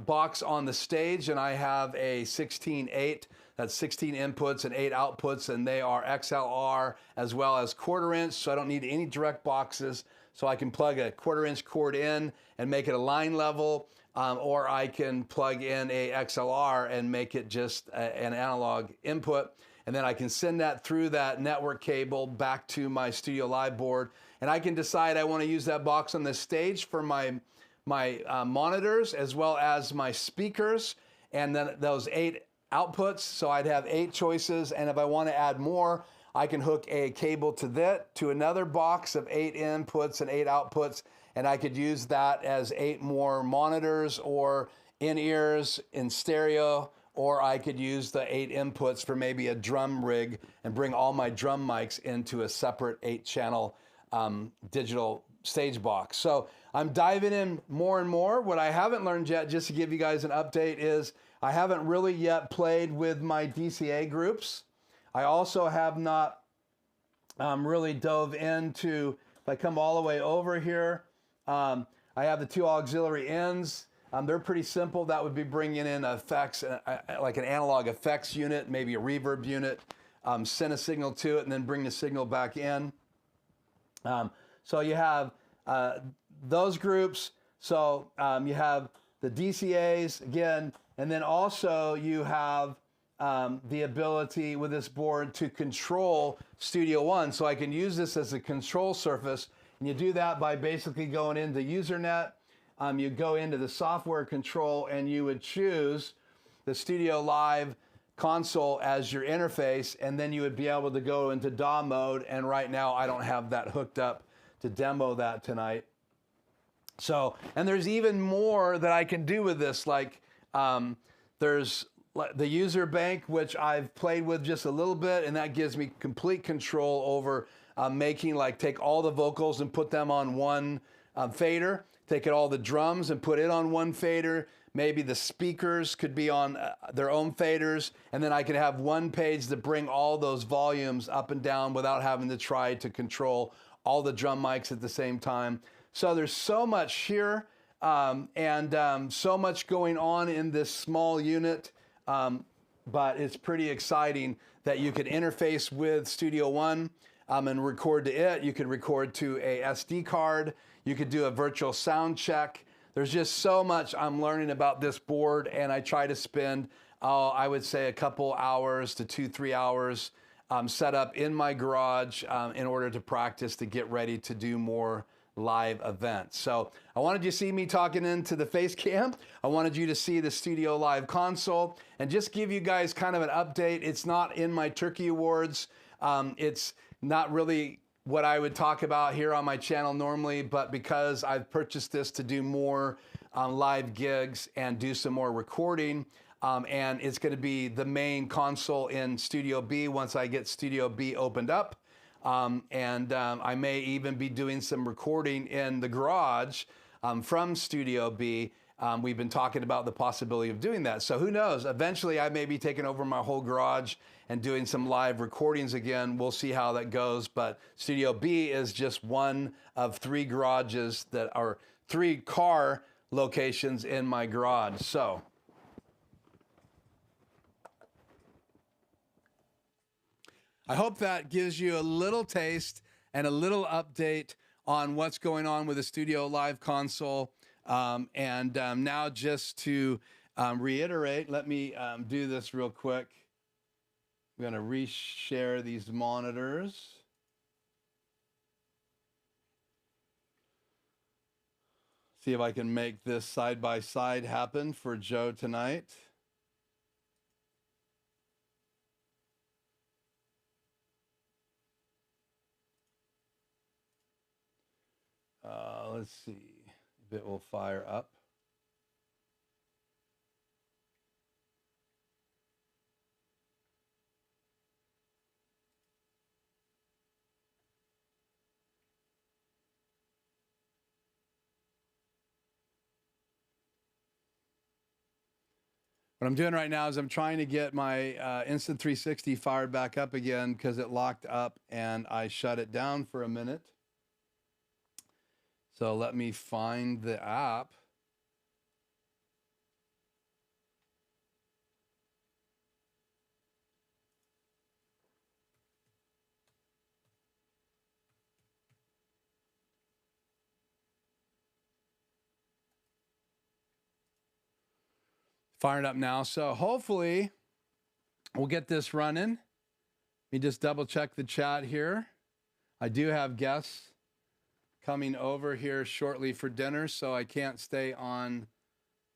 [SPEAKER 1] box on the stage, and I have a 16/8. That's 16 inputs and 8 outputs, and they are XLR as well as 1/4 inch, so I don't need any direct boxes. So I can plug a 1/4 inch cord in and make it a line level, or I can plug in a XLR and make it just an analog input. And then I can send that through that network cable back to my Studio Live board. And I can decide I want to use that box on the stage for my monitors as well as my speakers, and then those 8 outputs. So I'd have 8 choices, and if I want to add more, I can hook a cable to that, to another box of 8 inputs and 8 outputs, and I could use that as 8 more monitors or in-ears in stereo, or I could use the 8 inputs for maybe a drum rig and bring all my drum mics into a separate 8-channel digital stage box. So I'm diving in more and more. What I haven't learned yet, just to give you guys an update, is I haven't really yet played with my DCA groups. I also have not really dove into, if I come all the way over here, I have the two auxiliary ends. They're pretty simple. That would be bringing in effects, like an analog effects unit, maybe a reverb unit, send a signal to it, and then bring the signal back in. So you have those groups. So you have the DCAs again, and then also you have the ability with this board to control Studio One. So I can use this as a control surface, and you do that by basically going into UserNet. You go into the software control, and you would choose the Studio Live console as your interface, and then you would be able to go into DAW mode. And right now I don't have that hooked up to demo that tonight. So, and there's even more that I can do with this, like there's the user bank, which I've played with just a little bit, and that gives me complete control over making, like, take all the vocals and put them on one fader, take all the drums and put it on one fader. Maybe the speakers could be on their own faders, and then I could have one page to bring all those volumes up and down without having to try to control all the drum mics at the same time. So there's so much here, and so much going on in this small unit, but it's pretty exciting that you could interface with Studio One and record to it. You could record to a SD card. You could do a virtual sound check. There's just so much I'm learning about this board, and I try to spend, I would say, a couple hours to 2-3 hours set up in my garage in order to practice to get ready to do more live events. So I wanted you to see me talking into the face cam. I wanted you to see the Studio Live console and just give you guys kind of an update. It's not in my Turkey Awards. It's not really what I would talk about here on my channel normally, but because I've purchased this to do more live gigs and do some more recording, and it's going to be the main console in Studio B once I get Studio B opened up. I may even be doing some recording in the garage from Studio B. We've been talking about the possibility of doing that. So who knows? Eventually, I may be taking over my whole garage and doing some live recordings again. We'll see how that goes. But Studio B is just one of 3 garages that are 3 car locations in my garage. So I hope that gives you a little taste and a little update on what's going on with the Studio Live console. Now just to reiterate, let me do this real quick. I'm going to reshare these monitors. See if I can make this side by side happen for Joe tonight. Let's see if it will fire up. What I'm doing right now is I'm trying to get my Instant 360 fired back up again because it locked up and I shut it down for a minute. So let me find the app. Fired up now. So hopefully we'll get this running. Let me just double check the chat here. I do have guests coming over here shortly for dinner, so I can't stay on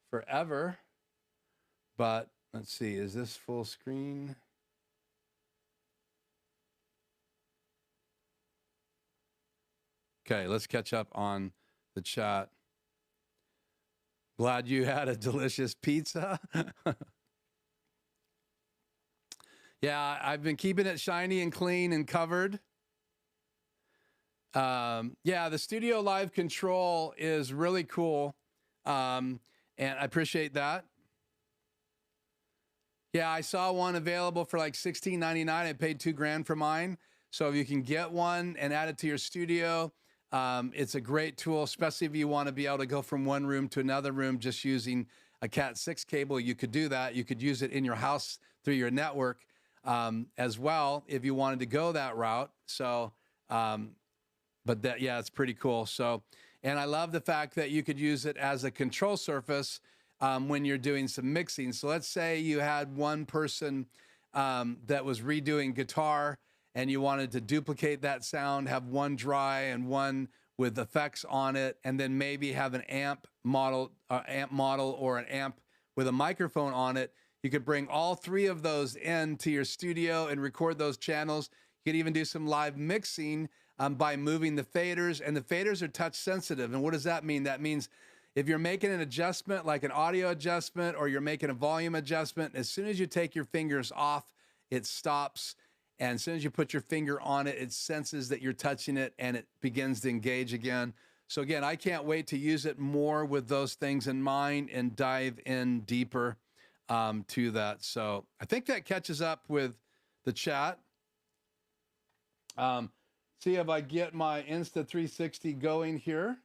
[SPEAKER 1] forever. But let's see, is this full screen? Okay, let's catch up on the chat. Glad you had a delicious pizza. Yeah, I've been keeping it shiny and clean and covered. Yeah, the Studio Live control is really cool. And I appreciate that. Yeah, I saw one available for like $16.99. I paid $2,000 for mine. So if you can get one and add it to your studio, It's a great tool, especially if you want to be able to go from one room to another room just using a Cat6 cable. You could do that. You could use it in your house through your network as well if you wanted to go that route. So, but that, yeah, it's pretty cool. So, and I love the fact that you could use it as a control surface when you're doing some mixing. So let's say you had one person that was redoing guitar and you wanted to duplicate that sound, have one dry and one with effects on it, and then maybe have an amp model or an amp with a microphone on it. You could bring all three of those into your studio and record those channels. You could even do some live mixing by moving the faders, and the faders are touch sensitive. And what does that mean? That means if you're making an adjustment, like an audio adjustment, or you're making a volume adjustment, as soon as you take your fingers off, it stops. And as soon as you put your finger on it, it senses that you're touching it and it begins to engage again. So again, I can't wait to use it more with those things in mind and dive in deeper to that. So I think that catches up with the chat. See if I get my Insta 360 going here.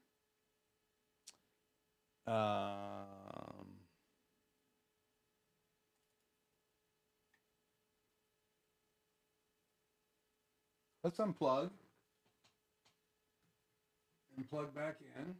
[SPEAKER 1] Let's unplug and plug back in.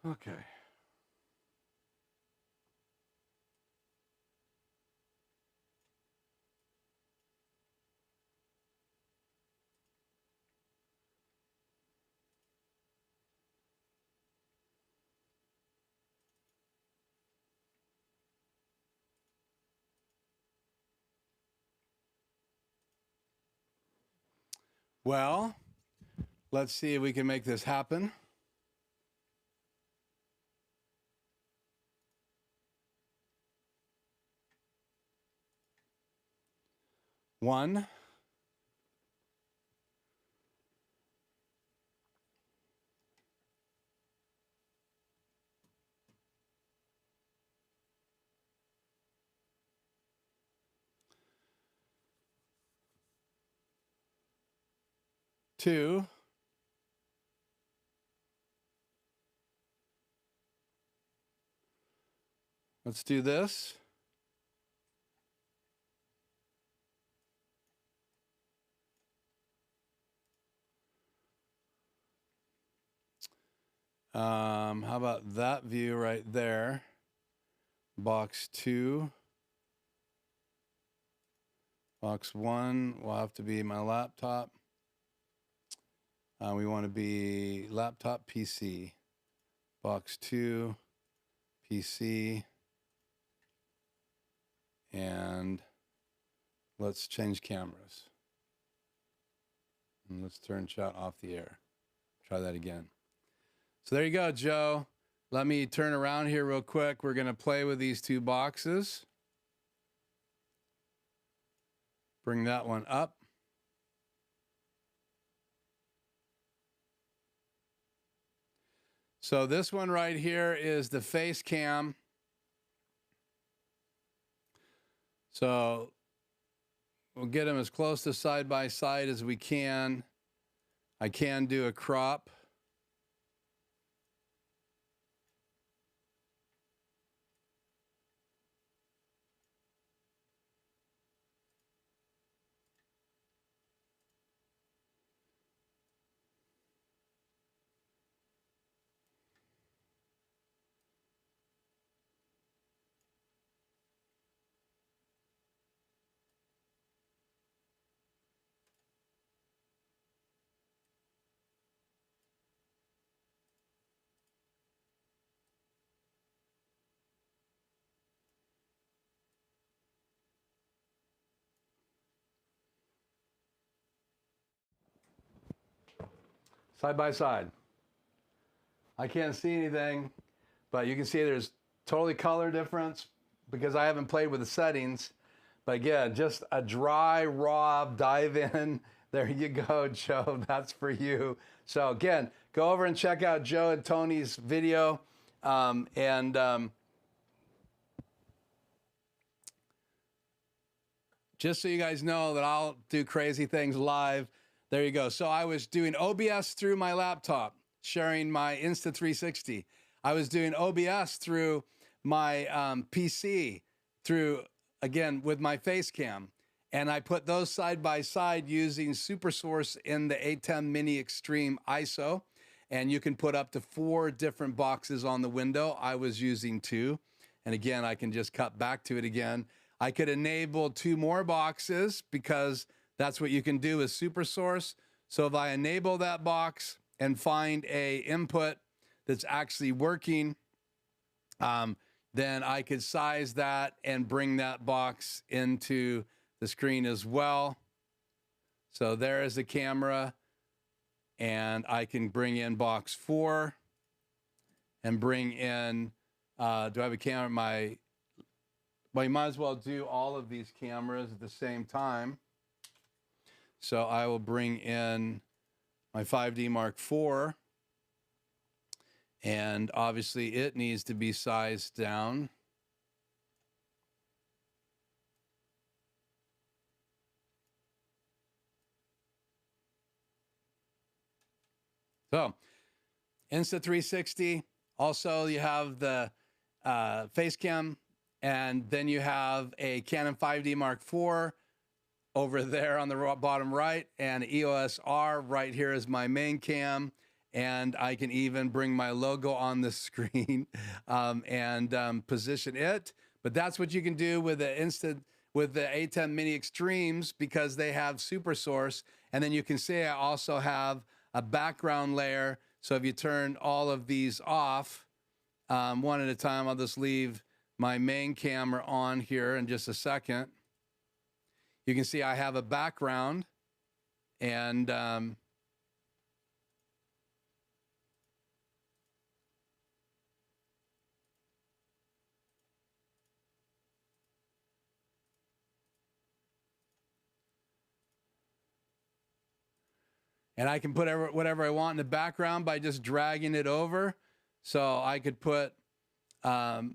[SPEAKER 1] Okay. Well, let's see if we can make this happen. One. Two. Let's do this. How about that view right there? Box 2. Box 1 will have to be my laptop. We want to be laptop PC. Box 2, PC. And let's change cameras. And let's turn chat off the air. Try that again. So there you go, Joe. Let me turn around here real quick. We're going to play with these two boxes. Bring that one up. So this one right here is the face cam. So we'll get them as close to side by side as we can. I can do a crop. Side by side. I can't see anything, but you can see there's totally color difference because I haven't played with the settings. But again, just a dry, raw dive in. There you go, Joe. That's for you. So again, go over and check out Joe and Tony's video. Just so you guys know that I'll do crazy things live. There you go. So I was doing OBS through my laptop, sharing my Insta 360. I was doing OBS through my PC, through, again, with my face cam. And I put those side by side using SuperSource in the A10 Mini Extreme ISO. And you can put up to 4 different boxes on the window. I was using 2. And again, I can just cut back to it again. I could enable 2 more boxes because that's what you can do with SuperSource. So if I enable that box and find a input that's actually working, then I could size that and bring that box into the screen as well. So there is the camera, and I can bring in box 4 and bring in, do I have a camera? Well, you might as well do all of these cameras at the same time. So I will bring in my 5D Mark IV, and obviously it needs to be sized down. So Insta 360, also you have the face cam, and then you have a Canon 5D Mark IV over there on the bottom right, and EOS R right here is my main cam, and I can even bring my logo on the screen and position it. But that's what you can do with the A10 Mini Extremes because they have SuperSource, and then you can see I also have a background layer. So if you turn all of these off one at a time, I'll just leave my main camera on here in just a second. You can see I have a background, and I can put whatever I want in the background by just dragging it over. So I could put the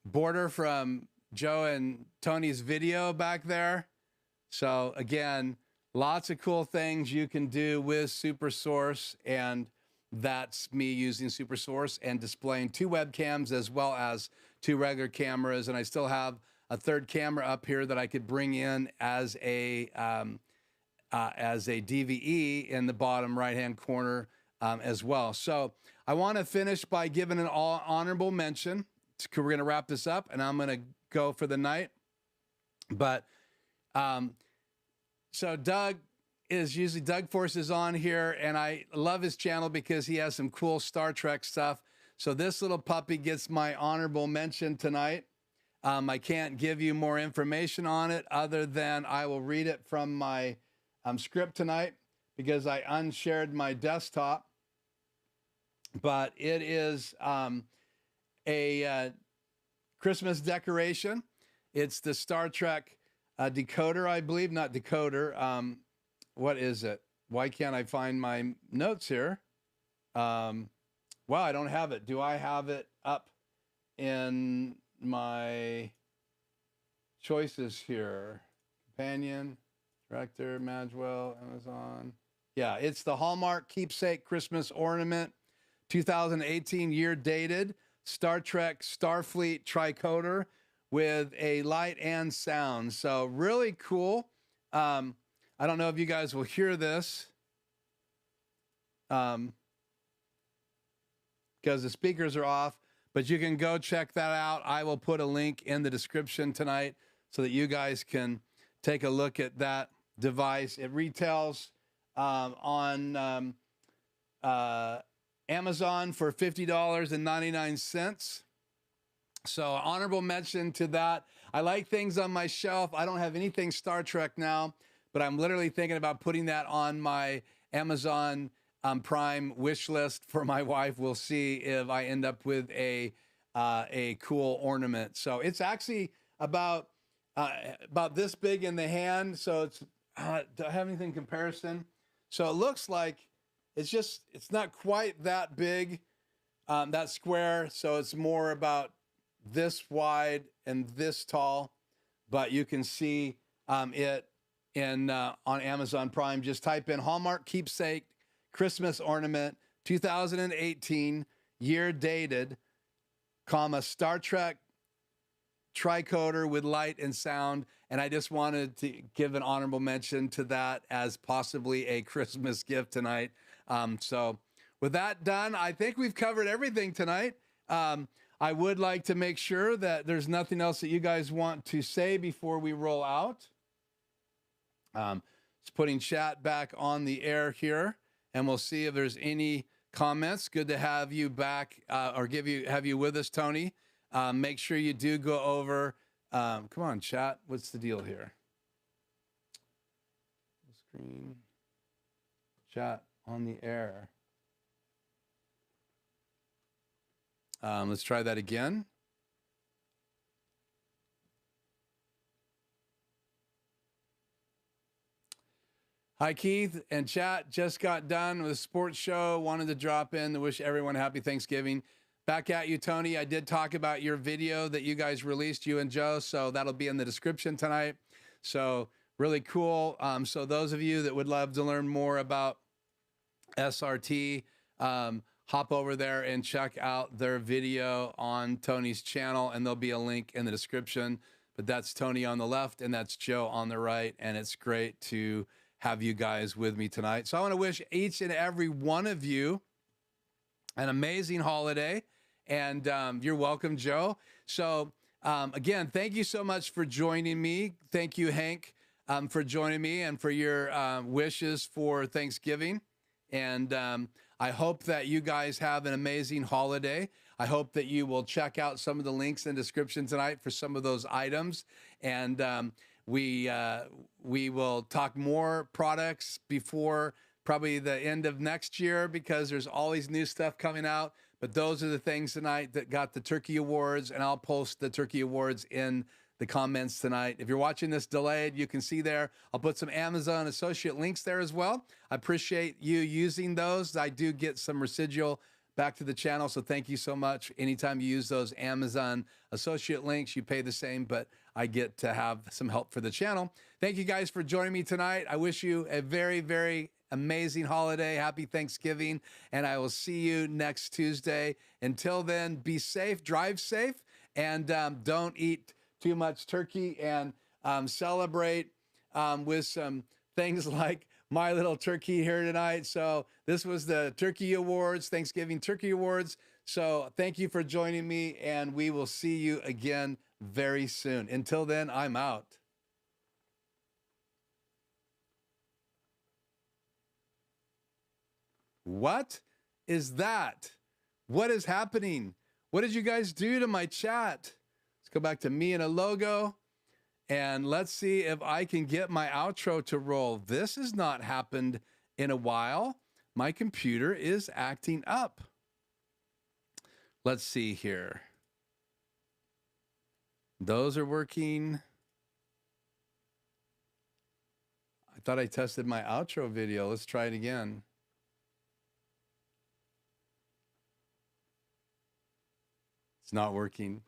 [SPEAKER 1] border from Joe and Tony's video back there. So again, lots of cool things you can do with SuperSource, and that's me using SuperSource and displaying 2 webcams as well as 2 regular cameras. And I still have a 3rd camera up here that I could bring in as a DVE in the bottom right-hand corner as well. So I want to finish by giving an honorable mention. We're going to wrap this up, and I'm going to go for the night. But so Doug Force is on here, and I love his channel because he has some cool Star Trek stuff. So this little puppy gets my honorable mention tonight. I can't give you more information on it other than I will read it from my script tonight because I unshared my desktop. But it is a Christmas decoration. It's the Star Trek decoder, I believe, not decoder. What is it? Why can't I find my notes here? Well, I don't have it. Do I have it up in my choices here? Companion, director, Magewell, Amazon. Yeah, it's the Hallmark Keepsake Christmas Ornament, 2018 year dated, Star Trek Starfleet tricoder with a light and sound. So really cool. I don't know if you guys will hear this because the speakers are off, but you can go check that out. I will put a link in the description tonight so that you guys can take a look at that device. It retails on Amazon for $50.99. So honorable mention to that. I like things on my shelf. I don't have anything Star Trek now, but I'm literally thinking about putting that on my Amazon Prime wish list for my wife. We'll see if I end up with a cool ornament. So it's actually about this big in the hand. So it's do I have anything in comparison? So it looks like it's not quite that big, that square. So it's more about this wide and this tall, but you can see it in on Amazon Prime. Just type in Hallmark Keepsake Christmas Ornament 2018 year dated, comma Star Trek tricoder with light and sound. And I just wanted to give an honorable mention to that as possibly a Christmas gift tonight. So with that done, I think we've covered everything tonight. I would like to make sure that there's nothing else that you guys want to say before we roll out. Just putting chat back on the air here, and we'll see if there's any comments. Good to have you back, or have you with us, Tony. Make sure you do go over. Come on, chat. What's the deal here? Screen chat on the air. Let's try that again. Hi, Keith and chat. Just got done with a sports show. Wanted to drop in to wish everyone happy Thanksgiving. Back at you, Tony. I did talk about your video that you guys released, you and Joe, so that'll be in the description tonight. So really cool. So those of you that would love to learn more about SRT, hop over there and check out their video on Tony's channel, and there'll be a link in the description. But that's Tony on the left, and that's Joe on the right, and it's great to have you guys with me tonight. So I want to wish each and every one of you an amazing holiday, and you're welcome, Joe. So again, thank you so much for joining me. Thank you, Hank, for joining me and for your wishes for Thanksgiving. And I hope that you guys have an amazing holiday. I hope that you will check out some of the links in the description tonight for some of those items. And we will talk more products before probably the end of next year, because there's always new stuff coming out. But those are the things tonight that got the Turkey Awards, and I'll post the Turkey Awards in the comments tonight. If you're watching this delayed, you can see there. I'll put some Amazon associate links there as well. I appreciate you using those. I do get some residual back to the channel, so thank you so much. Anytime you use those Amazon associate links, you pay the same, but I get to have some help for the channel. Thank you guys for joining me tonight. I wish you a very, very amazing holiday. Happy Thanksgiving, and I will see you next Tuesday. Until then, be safe, drive safe, and don't eat too much turkey, and celebrate with some things like my little turkey here tonight. So this was the Turkey Awards, Thanksgiving Turkey Awards. So thank you for joining me, and we will see you again very soon. Until then, I'm out. What is that? What is happening? What did you guys do to my chat? It's go back to me and a logo. And let's see if I can get my outro to roll. This has not happened in a while. My computer is acting up. Let's see here. Those are working. I thought I tested my outro video. Let's try it again. It's not working.